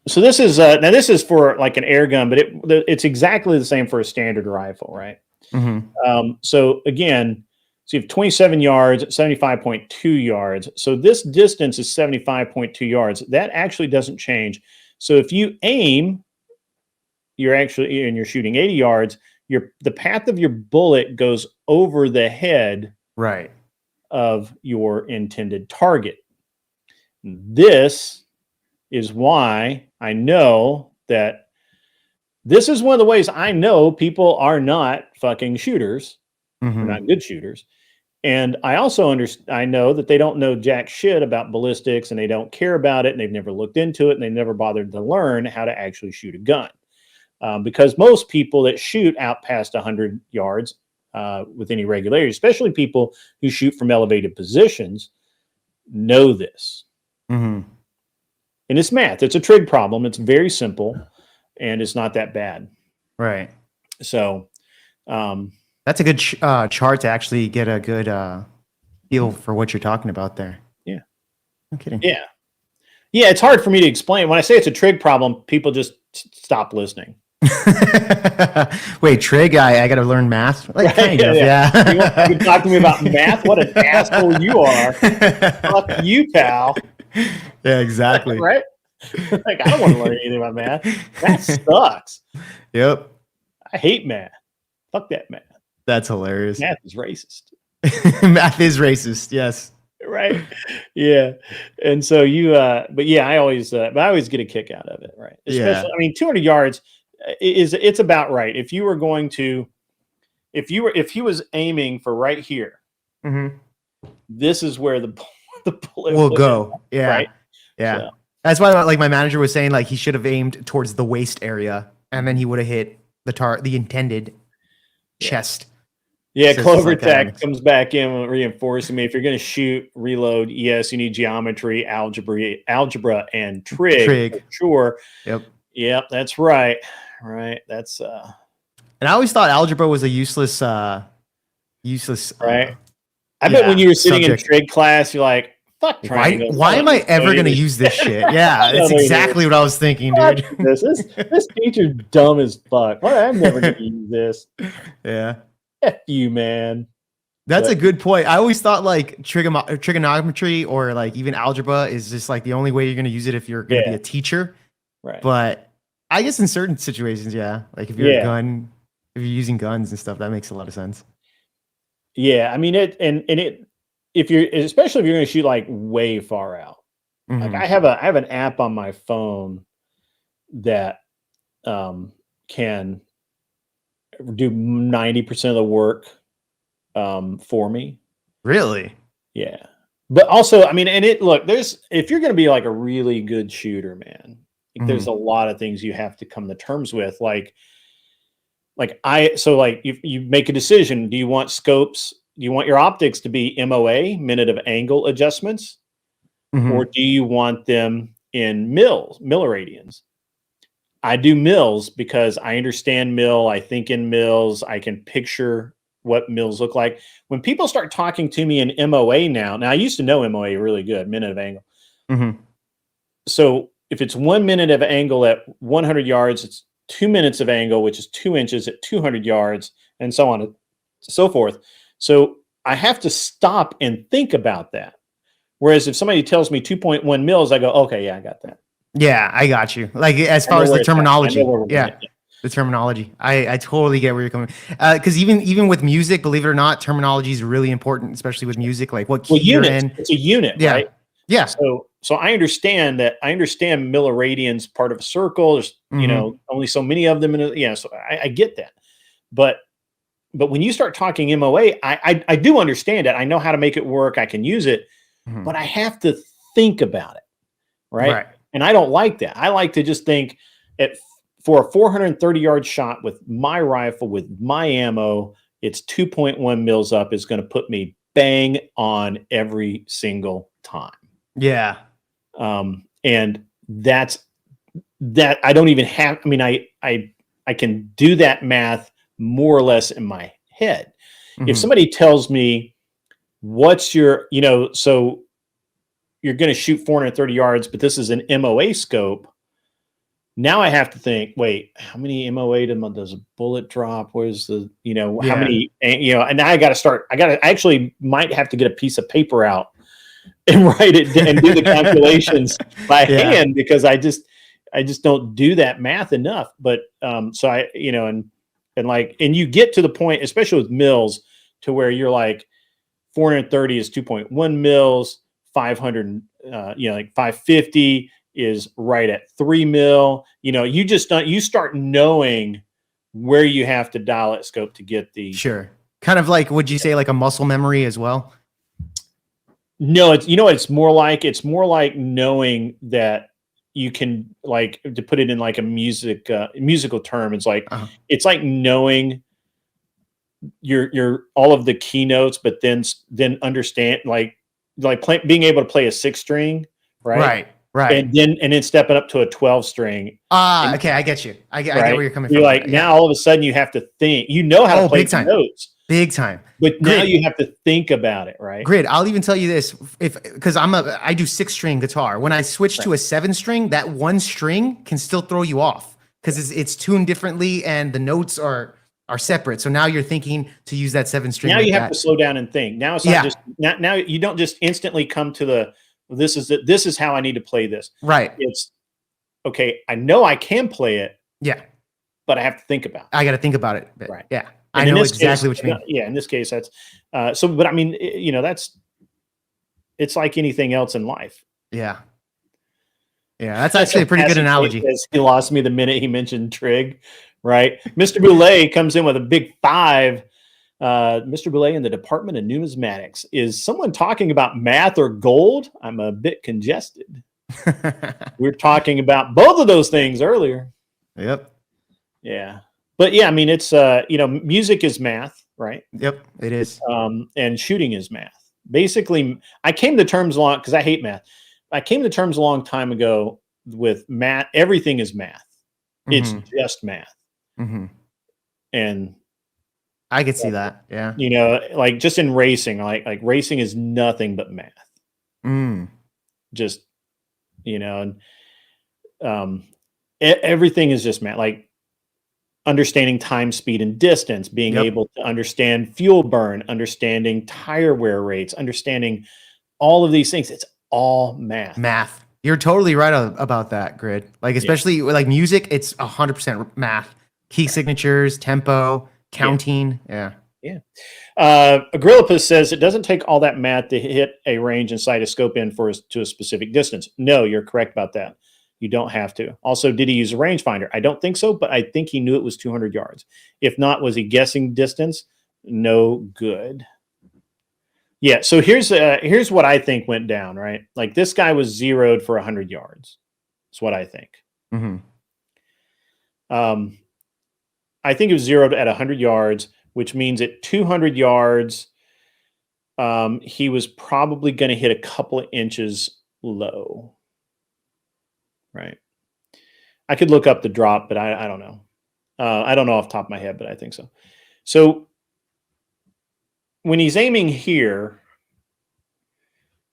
S1: So this is now this is for like an air gun, but it's exactly the same for a standard rifle, right? So again, so you have 27 yards, 75.2 yards. So this distance is 75.2 yards. That actually doesn't change. So if you aim, you're shooting 80 yards. The path of your bullet goes over the head,
S2: right,
S1: of your intended target. This is why I know that this is one of the ways I know people are not fucking shooters. They're not good shooters. And I also I know that they don't know jack shit about ballistics, and they don't care about it, and they've never looked into it, and they've never bothered to learn how to actually shoot a gun. Because most people that shoot out past 100 yards with any regularity, especially people who shoot from elevated positions, know this. And it's math. It's a trig problem. It's very simple. and it's not that bad.
S2: Right.
S1: So
S2: that's a good chart to actually get a good feel for what you're talking about there.
S1: Yeah.
S2: No kidding.
S1: Yeah. Yeah, it's hard for me to explain. When I say it's a trig problem, people just stop listening.
S2: Wait, trig? I got to learn math? Like, kind of, yeah.
S1: You can talk to me about math? What an asshole you are. Fuck you, pal.
S2: Yeah, exactly.
S1: Right? Like, I don't want to learn anything about math. That sucks.
S2: Yep.
S1: I hate math. Fuck that math.
S2: That's hilarious.
S1: Math is racist.
S2: Math is racist, yes.
S1: Right. Yeah. And so but yeah, I always get a kick out of it. Right. Especially, I mean, 200 yards it's about right. If you were going to, if he was aiming for right here, this is where the bullet
S2: will go. Yeah.
S1: Right.
S2: Yeah. So. That's why, like, my manager was saying, like, he should have aimed towards the waist area, and then he would have hit the intended chest.
S1: Yeah, Clover Tech comes back in reinforcing me. If you're going to shoot, reload, yes, you need geometry, algebra, and trig. For sure. Yep, that's right. Right. That's
S2: and I always thought algebra was a useless
S1: right. I bet when you were sitting in trig class, you're like, fuck triangle.
S2: Why am I ever going to use this shit? Yeah, that's exactly what I was thinking, dude.
S1: This teacher's dumb as fuck. I'm never going to use this.
S2: Yeah.
S1: F you, man.
S2: That's a good point. I always thought like trigonometry or like even algebra is just like the only way you're going to use it if you're going to be a teacher.
S1: Right.
S2: But I guess in certain situations, like if you're a gun, if you're using guns and stuff, that makes a lot of sense.
S1: Yeah, I mean especially if you're going to shoot like way far out. Like I have an app on my phone that can do 90% of the work for me.
S2: Really?
S1: Yeah. But also, I mean, if you're going to be like a really good shooter, man, there's a lot of things you have to come to terms with. You make a decision. Do you want scopes? Do you want your optics to be MOA, minute of angle adjustments? Or do you want them in milliradians? I do mils because I understand mil. I think in mils. I can picture what mils look like. When people start talking to me in MOA now I used to know MOA really good, minute of angle. So if it's 1 minute of angle at 100 yards, it's 2 minutes of angle, which is 2 inches at 200 yards, and so on and so forth. So I have to stop and think about that. Whereas if somebody tells me 2.1 mils, I go, okay, yeah, I got that.
S2: Yeah, I got you. Like as far as the terminology, the terminology. I totally get where you're coming. Because even with music, believe it or not, terminology is really important, especially with music. Like what key you're in.
S1: It's a unit, right?
S2: Yeah.
S1: So I understand that. I understand milliradians part of a circle. There's only so many of them. So I get that. But when you start talking MOA, I do understand it. I know how to make it work. I can use it, but I have to think about it, right? And I don't like that. I like to just think for a 430-yard shot with my rifle, with my ammo, it's 2.1 mils up is going to put me bang on every single time.
S2: Yeah.
S1: And that's that. I don't even have, I mean, I can do that math more or less in my head. If somebody tells me what's your, so you're going to shoot 430 yards, but this is an MOA scope. Now I have to think, wait, how many MOA does a bullet drop? Where's the, how many, and now I actually might have to get a piece of paper out and write it and do the calculations by hand, because I just don't do that math enough. But, so I, and you get to the point, especially with mils, to where you're like 430 is 2.1 mils, 500, like 550 is right at 3 mil. You start knowing where you have to dial at scope to get the
S2: kind of like, would you say like a muscle memory as well?
S1: No, it's more like knowing that you can, like, to put it in like a musical term. It's like it's like knowing your all of the keynotes, but then understand being able to play a 6 string, right?
S2: Right.
S1: And then stepping up to a 12 string.
S2: Okay, I get you. I get where you're coming from.
S1: You're like, now all of a sudden you have to think. You know how to play the notes.
S2: Big time.
S1: But now you have to think about it, right?
S2: Grid, I'll even tell you this, because I do 6-string guitar. When I switch to a 7-string, that one string can still throw you off because it's tuned differently and the notes are separate. So now you're thinking to use that 7-string.
S1: Now you have to slow down and think. Now it's not just now you don't just instantly come to this is how I need to play this.
S2: Right.
S1: It's okay. I know I can play it.
S2: Yeah.
S1: But I have to think about it.
S2: I got to think about it.
S1: Right.
S2: Yeah. I know exactly what you mean.
S1: Yeah, in this case, that's but I mean, it's like anything else in life.
S2: Yeah. Yeah, that's actually a pretty good analogy.
S1: He lost me the minute he mentioned trig, right? Mr. Boulay comes in with a big 5. Mr. Boulay in the Department of Numismatics. Is someone talking about math or gold? I'm a bit congested. We were talking about both of those things earlier.
S2: Yep.
S1: Yeah. But yeah, I mean, it's, music is math, right?
S2: Yep, it is.
S1: And shooting is math. Basically, I came to terms because I hate math. I came to terms a long time ago with math. Everything is math. It's just math. And
S2: I could see that. Yeah.
S1: Like just in racing, like racing is nothing but math. Just, everything is just math. Like, understanding time, speed, and distance, being able to understand fuel burn, understanding tire wear rates, understanding all of these things. It's all math.
S2: Math. You're totally right about that, Grid. Like, especially like music, it's 100% math. Key signatures, tempo, counting. Yeah.
S1: Agrillipus says it doesn't take all that math to hit a range and sight a scope in to a specific distance. No, you're correct about that. You don't have to. Also, did he use a rangefinder? I don't think so, but I think he knew it was 200 yards. If not, was he guessing distance? No good. Yeah, so here's what I think went down, right? Like this guy was zeroed for 100 yards. That's what I think. I think it was zeroed at 100 yards, which means at 200 yards, he was probably going to hit a couple of inches low. Right. I could look up the drop, but I don't know. I don't know off the top of my head, but I think so. So when he's aiming here,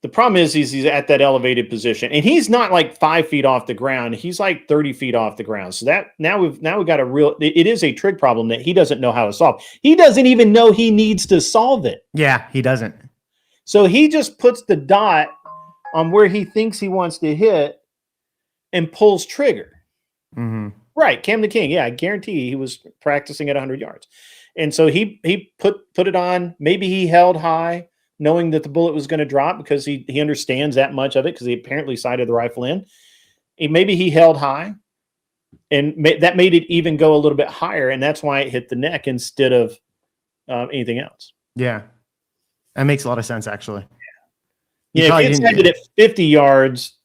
S1: the problem is he's at that elevated position, and he's not like 5 feet off the ground. He's like 30 feet off the ground. So that now we've got it is a trig problem that he doesn't know how to solve. He doesn't even know he needs to solve it.
S2: Yeah, he doesn't.
S1: So he just puts the dot on where he thinks he wants to hit and pulls trigger. Right. Cam the King. Yeah, I guarantee he was practicing at 100 yards. And so he put it on. Maybe he held high, knowing that the bullet was going to drop because he understands that much of it because he apparently sighted the rifle in. Maybe he held high, and that made it even go a little bit higher, and that's why it hit the neck instead of anything else.
S2: Yeah. That makes a lot of sense, actually.
S1: Yeah, if he sighted at 50 yards,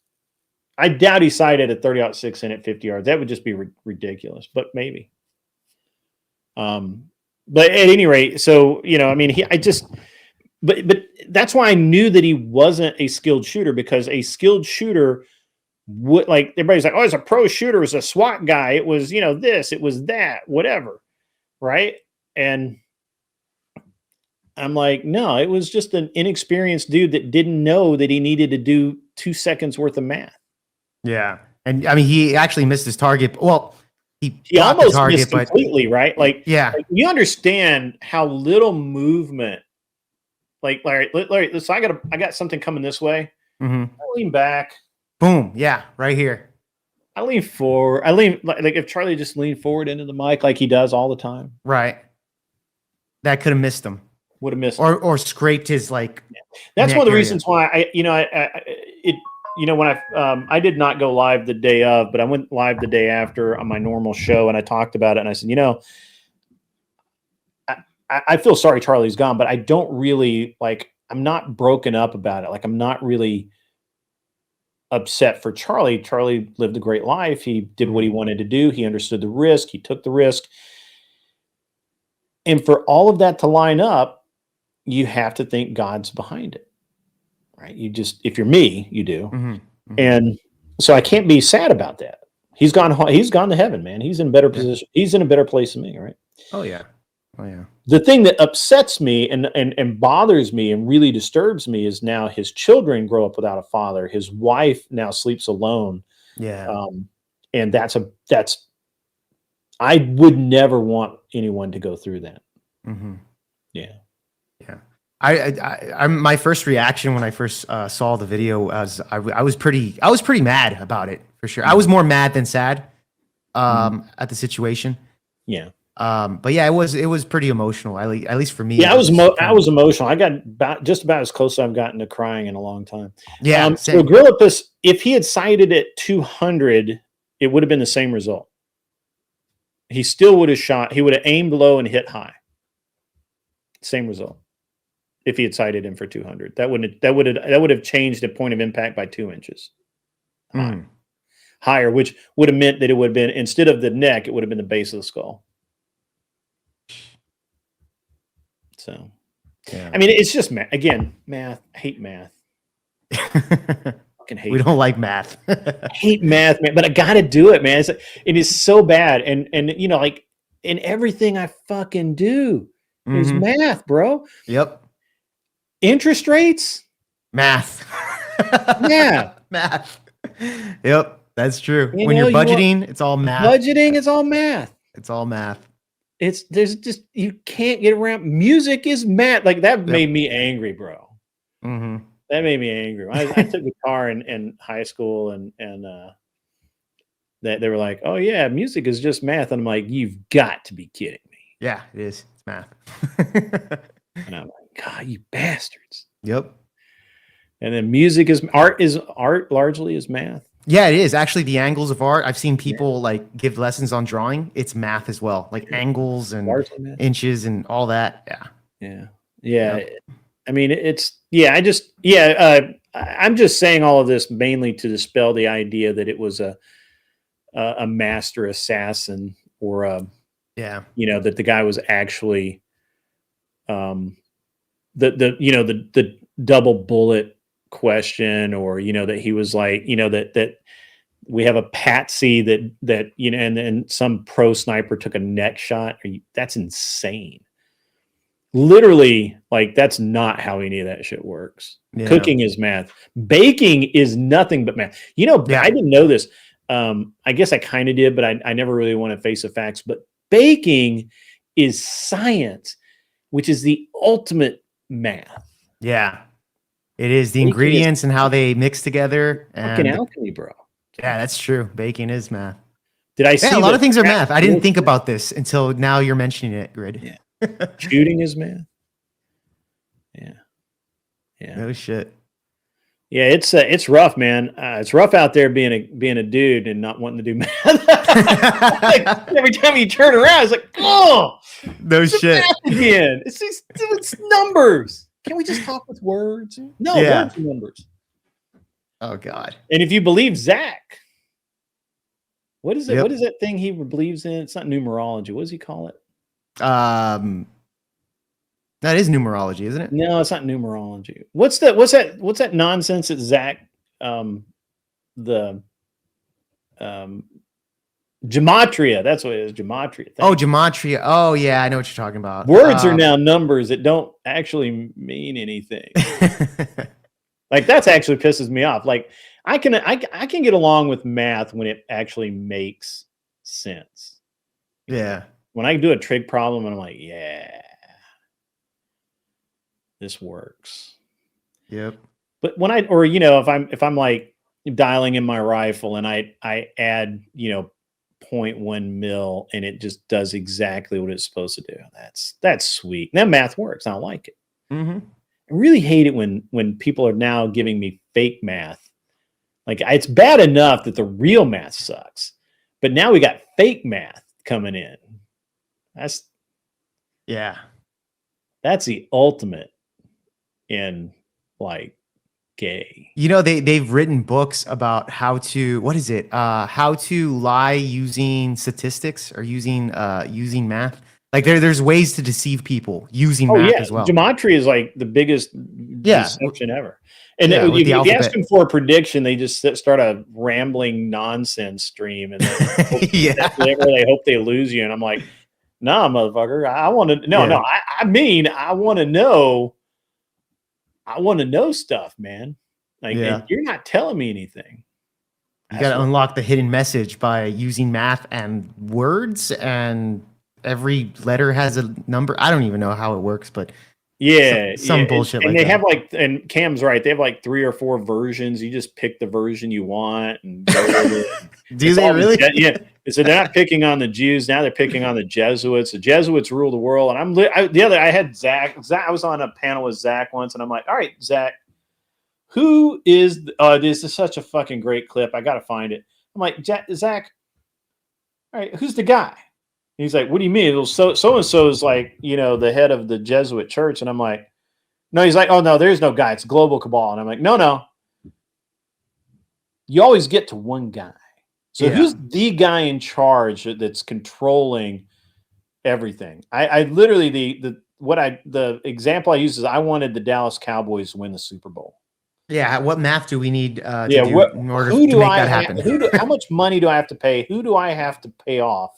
S1: I doubt he sighted at 30-06 in at 50 yards. That would just be ridiculous, but maybe. But at any rate, so, I mean, but that's why I knew that he wasn't a skilled shooter, because a skilled shooter would, like, everybody's like, oh, it's a pro shooter, it's a SWAT guy. It was, this, it was that, whatever. Right. And I'm like, no, it was just an inexperienced dude that didn't know that he needed to do 2 seconds worth of math.
S2: Yeah. And I mean, he actually missed his target. Well, he
S1: almost missed completely, right? Like,
S2: yeah,
S1: like, you understand how little movement. Like, Larry, so I got something coming this way. I lean back.
S2: Boom. Yeah, right here.
S1: I lean forward. I lean like if Charlie just leaned forward into the mic like he does all the time.
S2: Right. That could have missed him.
S1: Would have missed
S2: or scraped his like.
S1: Yeah. That's one of the reasons why when I did not go live the day of, but I went live the day after on my normal show, and I talked about it, and I said, I feel sorry Charlie's gone, but I don't really I'm not broken up about it. Like, I'm not really upset for Charlie. Charlie lived a great life. He did what he wanted to do. He understood the risk. He took the risk. And for all of that to line up, you have to think God's behind it, right? If you're me, you do. And So I can't be sad about that. He's gone to heaven, man. He's in a better position. He's in a better place than me, right?
S2: Oh yeah. Oh yeah.
S1: The thing that upsets me and bothers me and really disturbs me is now his children grow up without a father. His wife now sleeps alone.
S2: Yeah.
S1: And I would never want anyone to go through that.
S2: Mm-hmm.
S1: Yeah.
S2: Yeah. I my first reaction when I first saw the video was I was pretty mad about it, for sure. I was more mad than sad at the situation.
S1: Yeah.
S2: But yeah, it was pretty emotional, at least for me.
S1: Yeah, I was emotional. I got just about as close as I've gotten to crying in a long time.
S2: Yeah.
S1: So Grillipus, if he had sighted at 200, it would have been the same result. He still would have shot. He would have aimed low and hit high. Same result. If he had sighted him for 200, that would have changed the point of impact by 2 inches higher, which would have meant that it would have been, instead of the neck, it would have been the base of the skull. So, yeah. I mean, it's just math. Again, math. I hate math. Fucking hate.
S2: We don't like math.
S1: I hate math, man. But I got to do it, man. It is so bad, and you know, like in everything I fucking do, there's math, bro.
S2: Yep.
S1: Interest rates,
S2: math.
S1: Yeah,
S2: math. Yep, that's true. When you're budgeting, it's all math.
S1: Budgeting, it's all math.
S2: It's all math.
S1: There's just, you can't get around. Music is math. Like that made me angry, bro.
S2: Mm-hmm.
S1: That made me angry. I took guitar in high school, and that they were like, "Oh yeah, music is just math," and I'm like, "You've got to be kidding me."
S2: Yeah, it is. It's math.
S1: And I'm like, God, you bastards.
S2: Yep.
S1: And then music is art largely is math.
S2: Yeah, it is. Actually, the angles of art, I've seen people like give lessons on drawing. It's math as well, like angles and inches and all that.
S1: Yeah. Yep. I mean, I'm just saying all of this mainly to dispel the idea that it was a master assassin, or you know, that the guy was actually the double bullet question, or you know, that he was like, you know, that we have a patsy that you know, and then some pro sniper took a neck shot. That's insane. Literally, like, that's not how any of that shit works. Yeah. Cooking is math. Baking is nothing but math. You know, I didn't know this. I guess I kind of did, but I never really want to face the facts. But baking is science, which is the ultimate math.
S2: Yeah, it is. The ingredients and how they mix together.
S1: Fucking alchemy, bro.
S2: Yeah, that's true. Baking is math.
S1: Did I see
S2: a lot of things are math? I didn't think about this until now you're mentioning it, Grid.
S1: Yeah. Shooting is math. Yeah.
S2: No shit.
S1: Yeah, it's rough, man. It's rough out there being a dude and not wanting to do math. Like, every time you turn around, it's like, oh,
S2: no shit.
S1: Again, it's numbers. Can't we just talk with words? No, words and numbers.
S2: Oh God.
S1: And if you believe Zach, what is it? Yep. What is that thing he believes in? It's not numerology. What does he call it?
S2: That is numerology, isn't it?
S1: No, it's not numerology. What's that nonsense that Zach, gematria? That's what it is. Gematria.
S2: Oh, gematria. Oh yeah, I know what you're talking about.
S1: Words are now numbers that don't actually mean anything. Like, that's actually pisses me off. Like, I can get along with math when it actually makes sense.
S2: Yeah.
S1: When I do a trig problem and I'm like, yeah, this works.
S2: Yep.
S1: But when if I'm like dialing in my rifle and I add, 0.1 mil and it just does exactly what it's supposed to do. That's sweet. That math works. I don't like it.
S2: Mm-hmm.
S1: I really hate it when people are now giving me fake math. Like, it's bad enough that the real math sucks, but now we got fake math coming in. That's the ultimate in, like, gay.
S2: They've written books about how to lie using statistics or using math. Like there's ways to deceive people using math as well.
S1: Gematria is like the biggest deception ever. And if you ask them for a prediction, they just start a rambling nonsense stream, and they hope they lose you. And I'm like, nah, motherfucker, I want to I mean, I want to know. I want to know stuff, man. Like, and you're not telling me anything.
S2: You got to unlock the hidden message by using math and words, and every letter has a number. I don't even know how it works, but some bullshit.
S1: And they have and Cam's right. They have like 3 or 4 versions. You just pick the version you want and go with it.
S2: Do they really?
S1: So they're not picking on the Jews now. They're picking on the Jesuits. The Jesuits rule the world. And I had Zach. I was on a panel with Zach once, and I'm like, all right, Zach, who is? This is such a fucking great clip. I got to find it. I'm like, Zach. All right, who's the guy? And he's like, what do you mean? So and so is like, the head of the Jesuit church. And I'm like, no. He's like, oh no, there's no guy. It's global cabal. And I'm like, no. You always get to one guy. So who's the guy in charge that's controlling everything? I literally the example I use is I wanted the Dallas Cowboys to win the Super Bowl.
S2: Yeah, what math do we need to do in order to make that happen?
S1: How much money do I have to pay? Who do I have to pay off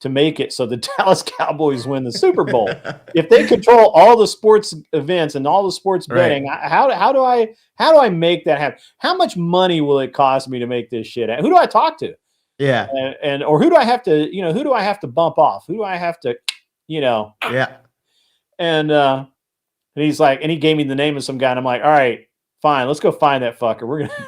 S1: to make it so the Dallas Cowboys win the Super Bowl? If they control all the sports events and all the sports betting, how do I make that happen? How much money will it cost me to make this shit happen? Who do I talk to?
S2: Yeah.
S1: Or who do I have to, who do I have to bump off? Who do I have to,
S2: Yeah.
S1: And he's like, and he gave me the name of some guy, and I'm like, all right, fine, let's go find that fucker.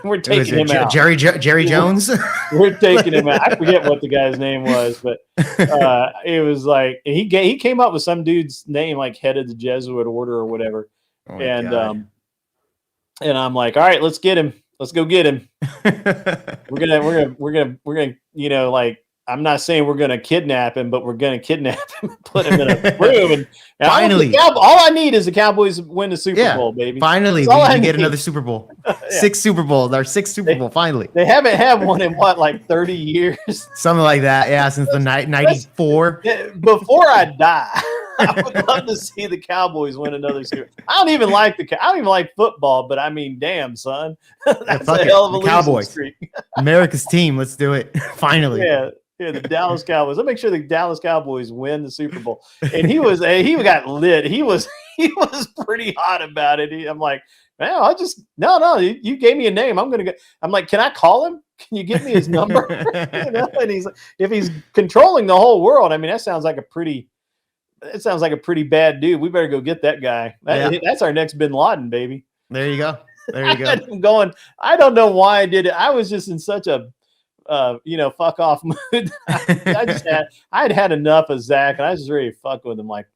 S1: We're taking him out.
S2: Jerry Jones.
S1: We're taking him out. I forget what the guy's name was, but it was like he came up with some dude's name, like head of the Jesuit order or whatever. And I'm like, all right, let's get him. Let's go get him. We're gonna like, I'm not saying we're gonna kidnap him, but we're gonna kidnap him and put him in a room. And
S2: finally,
S1: all I need is the Cowboys win the Super Bowl, baby.
S2: Finally, we can get another Super Bowl. 6 Super Bowls. Our 6th Super Bowl. Finally,
S1: they haven't had one in like 30 years,
S2: something like that. Yeah, since the 94.
S1: Before I die, I would love to see the Cowboys win another Super. I don't even like football, but I mean, damn, son, that's a hell of a
S2: Cowboys
S1: streak.
S2: America's team. Let's do it. Finally.
S1: Yeah, the Dallas Cowboys. Let's make sure the Dallas Cowboys win the Super Bowl. And he got lit. He was pretty hot about it. I'm like, man, no. You gave me a name. I'm like, can I call him? Can you give me his number? And he's like, if he's controlling the whole world, I mean, that sounds like a pretty bad dude. We better go get that guy. That's our next Bin Laden, baby.
S2: There you go.
S1: I'm going. I don't know why I did it. I was just in such a fuck off mood. I'd had enough of Zach, and I was just ready to fuck with him like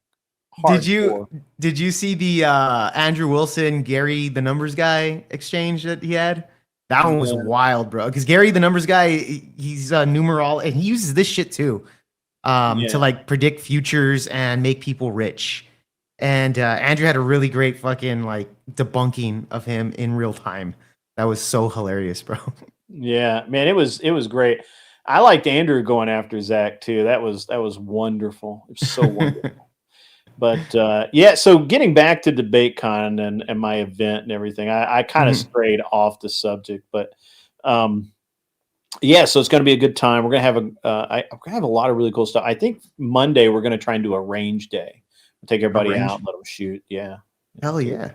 S1: hardcore.
S2: Did you see the Andrew Wilson, Gary the numbers guy exchange that he had? That one was wild, bro. Because Gary the numbers guy, he's a numeral, and he uses this shit too, to like predict futures and make people rich. And Andrew had a really great fucking like debunking of him in real time. That was so hilarious, bro.
S1: Yeah, man, it was great. I liked Andrew going after Zach too. That was wonderful. It was so wonderful. But so getting back to DebateCon and my event and everything, I kind of strayed off the subject, but so it's going to be a good time. We're going to have a lot of really cool stuff. I think Monday we're going to try and do a range day. We'll take everybody out and let them shoot. Yeah.
S2: Hell yeah.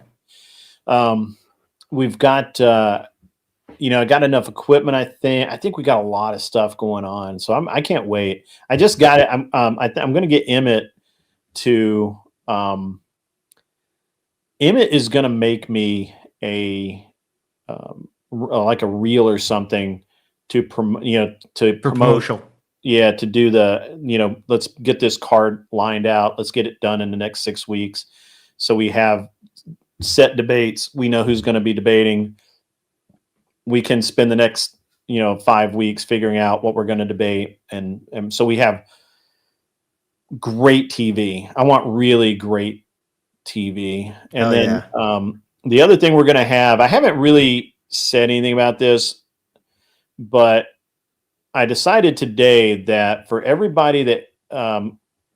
S1: We've got I got enough equipment. I think we got a lot of stuff going on, so I can't wait. I just got it. I'm going to get Emmett to. Emmett is going to make me a like a reel or something to promote.
S2: Promotional.
S1: Yeah, to do the let's get this card lined out. Let's get it done in the next 6 weeks, so we have set debates. We know who's going to be debating. We can spend the next, 5 weeks figuring out what we're going to debate. And so we have great TV. I want really great TV. And the other thing we're going to have, I haven't really said anything about this, but I decided today that for everybody that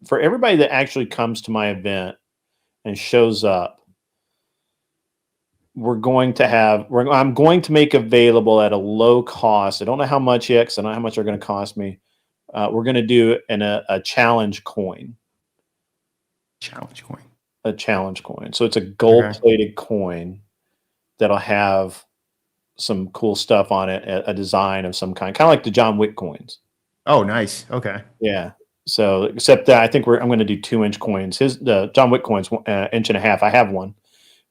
S1: for everybody that actually comes to my event and shows up, I'm going to make available at a low cost. I don't know how much yet, because I don't know how much they're going to cost me. We're going to do a challenge coin. A challenge coin. So it's a gold-plated coin that'll have some cool stuff on it, a design of some kind of like the John Wick coins.
S2: Oh, nice. Okay.
S1: Yeah. So, except that I think I'm going to do 2-inch coins. The John Wick coins, 1.5 inches. I have one,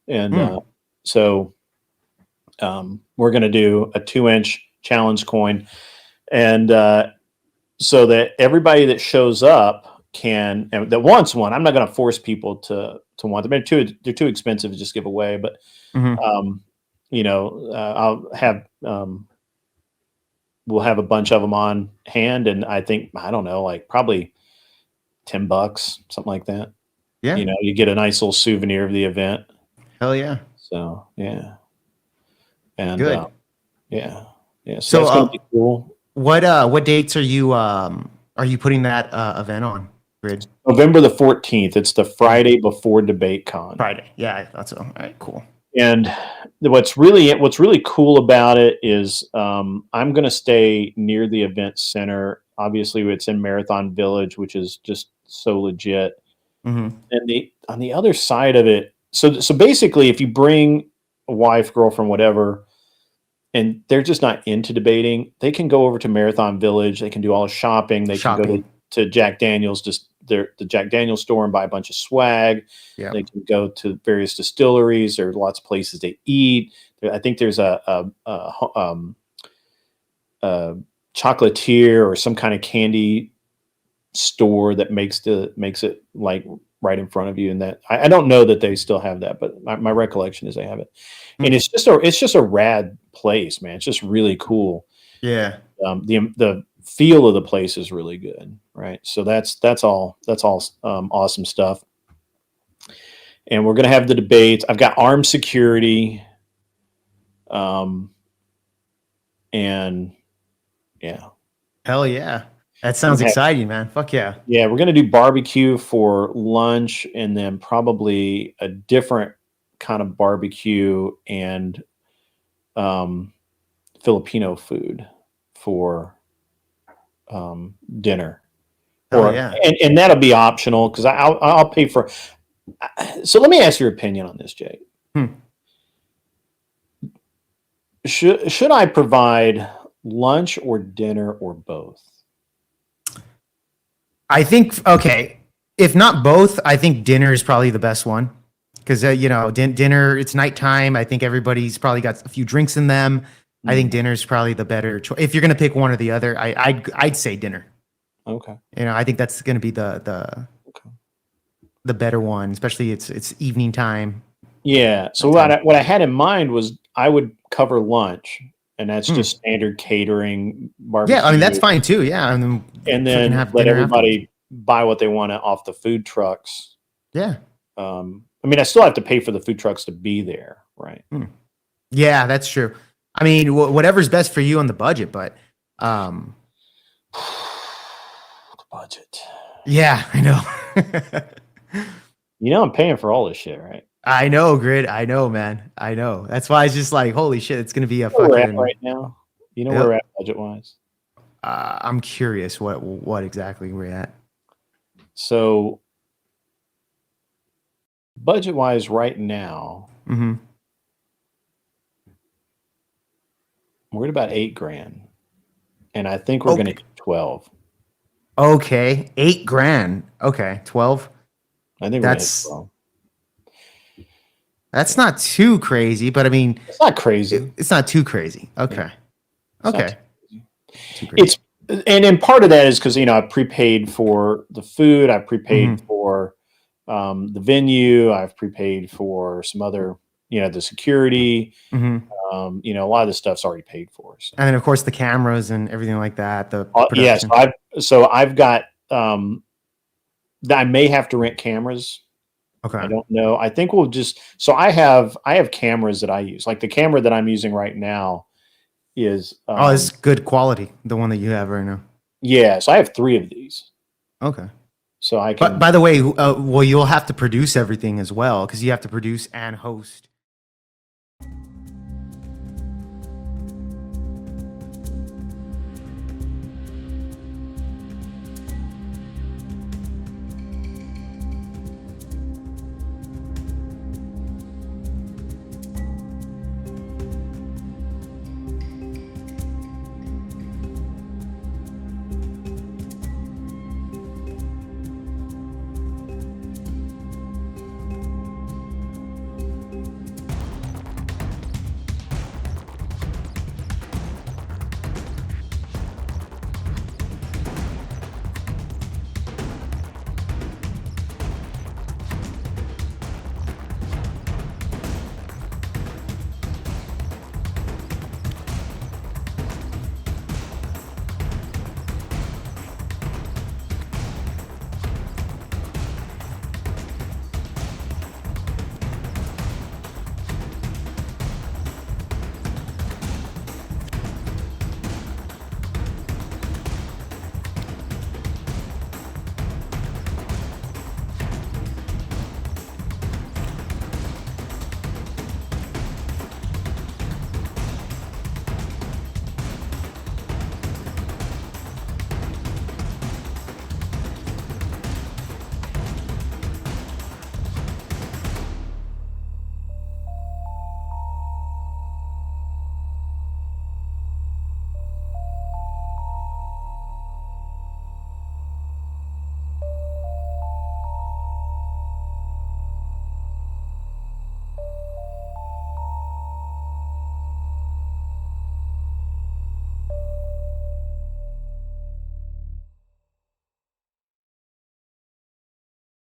S1: and so we're going to do a 2-inch challenge coin, and so that everybody that shows up and that wants one. I'm not going to force people to want them. They're too expensive to just give away, but I'll have we'll have a bunch of them on hand, and I don't know, like probably $10, something like that.
S2: Yeah.
S1: You get a nice little souvenir of the event.
S2: Hell yeah.
S1: So yeah. And
S2: good.
S1: Yeah. So that's gonna be cool.
S2: What dates are you putting that event on, Grid?
S1: November the 14th. It's the Friday before DebateCon.
S2: Friday. Yeah, I thought so. All right, cool.
S1: And what's really cool about it is I'm going to stay near the event center. Obviously, it's in Marathon Village, which is just so legit. And on the other side of it, so basically, if you bring a wife, girlfriend, whatever, and they're just not into debating, they can go over to Marathon Village. They can do all the shopping. They can go to Jack Daniel's, the Jack Daniel's store, and buy a bunch of swag.
S2: Yeah.
S1: They can go to various distilleries. There are lots of places to eat. I think there's a chocolatier or some kind of candy store that makes it like right in front of you. And that I don't know that they still have that, but my recollection is they have it. And it's just a rad place, man. It's just really cool.
S2: Yeah.
S1: The feel of the place is really good, right? So that's all awesome stuff. And we're gonna have the debates. I've got armed security, and yeah.
S2: Hell yeah, that sounds exciting, man. Fuck yeah.
S1: Yeah, we're gonna do barbecue for lunch, and then probably a different kind of barbecue and Filipino food for dinner. And that'll be optional because I'll pay for. So let me ask your opinion on this, Jake. Should I provide lunch or dinner or both?
S2: I think if not both, I think dinner is probably the best one because dinner, it's nighttime. I think everybody's probably got a few drinks in them. I think dinner is probably the better choice. If you're gonna pick one or the other, I'd say dinner.
S1: Okay.
S2: I think that's gonna be the better one, especially it's evening time.
S1: Yeah. So what I had in mind was I would cover lunch, and that's just standard catering barbecue.
S2: Yeah, I mean that's fine too. Yeah, and
S1: then let everybody buy what they want off the food trucks.
S2: Yeah.
S1: I mean, I still have to pay for the food trucks to be there, right?
S2: Yeah, that's true. I mean, whatever's best for you on the budget, but
S1: the budget.
S2: Yeah, I know.
S1: I'm paying for all this shit, right?
S2: I know, Grid. I know, man. I know. That's why it's just like, holy shit, it's gonna be a fucking.
S1: Where we're at right now. Where we're at budget wise.
S2: I'm curious what exactly we're at.
S1: So, budget wise, right now. We're at about $8,000, and I think we're going to get 12.
S2: Okay, $8,000. Okay, 12.
S1: I think that's 12.
S2: That's not too crazy, but I mean,
S1: it's not crazy.
S2: It's not too crazy. Okay, okay.
S1: It's and part of that is because I prepaid for the food, I prepaid for the venue, I've prepaid for some other, the security. A lot of the stuff's already paid for. So.
S2: And then of course the cameras and everything like that.
S1: Yes, I've got. I may have to rent cameras.
S2: Okay.
S1: I don't know. I think we'll just. So I have cameras that I use. Like the camera that I'm using right now is.
S2: It's good quality. The one that you have right now.
S1: Yeah. So I have 3 of these.
S2: Okay.
S1: so I can.
S2: But by the way, well, you'll have to produce everything as well because you have to produce and host.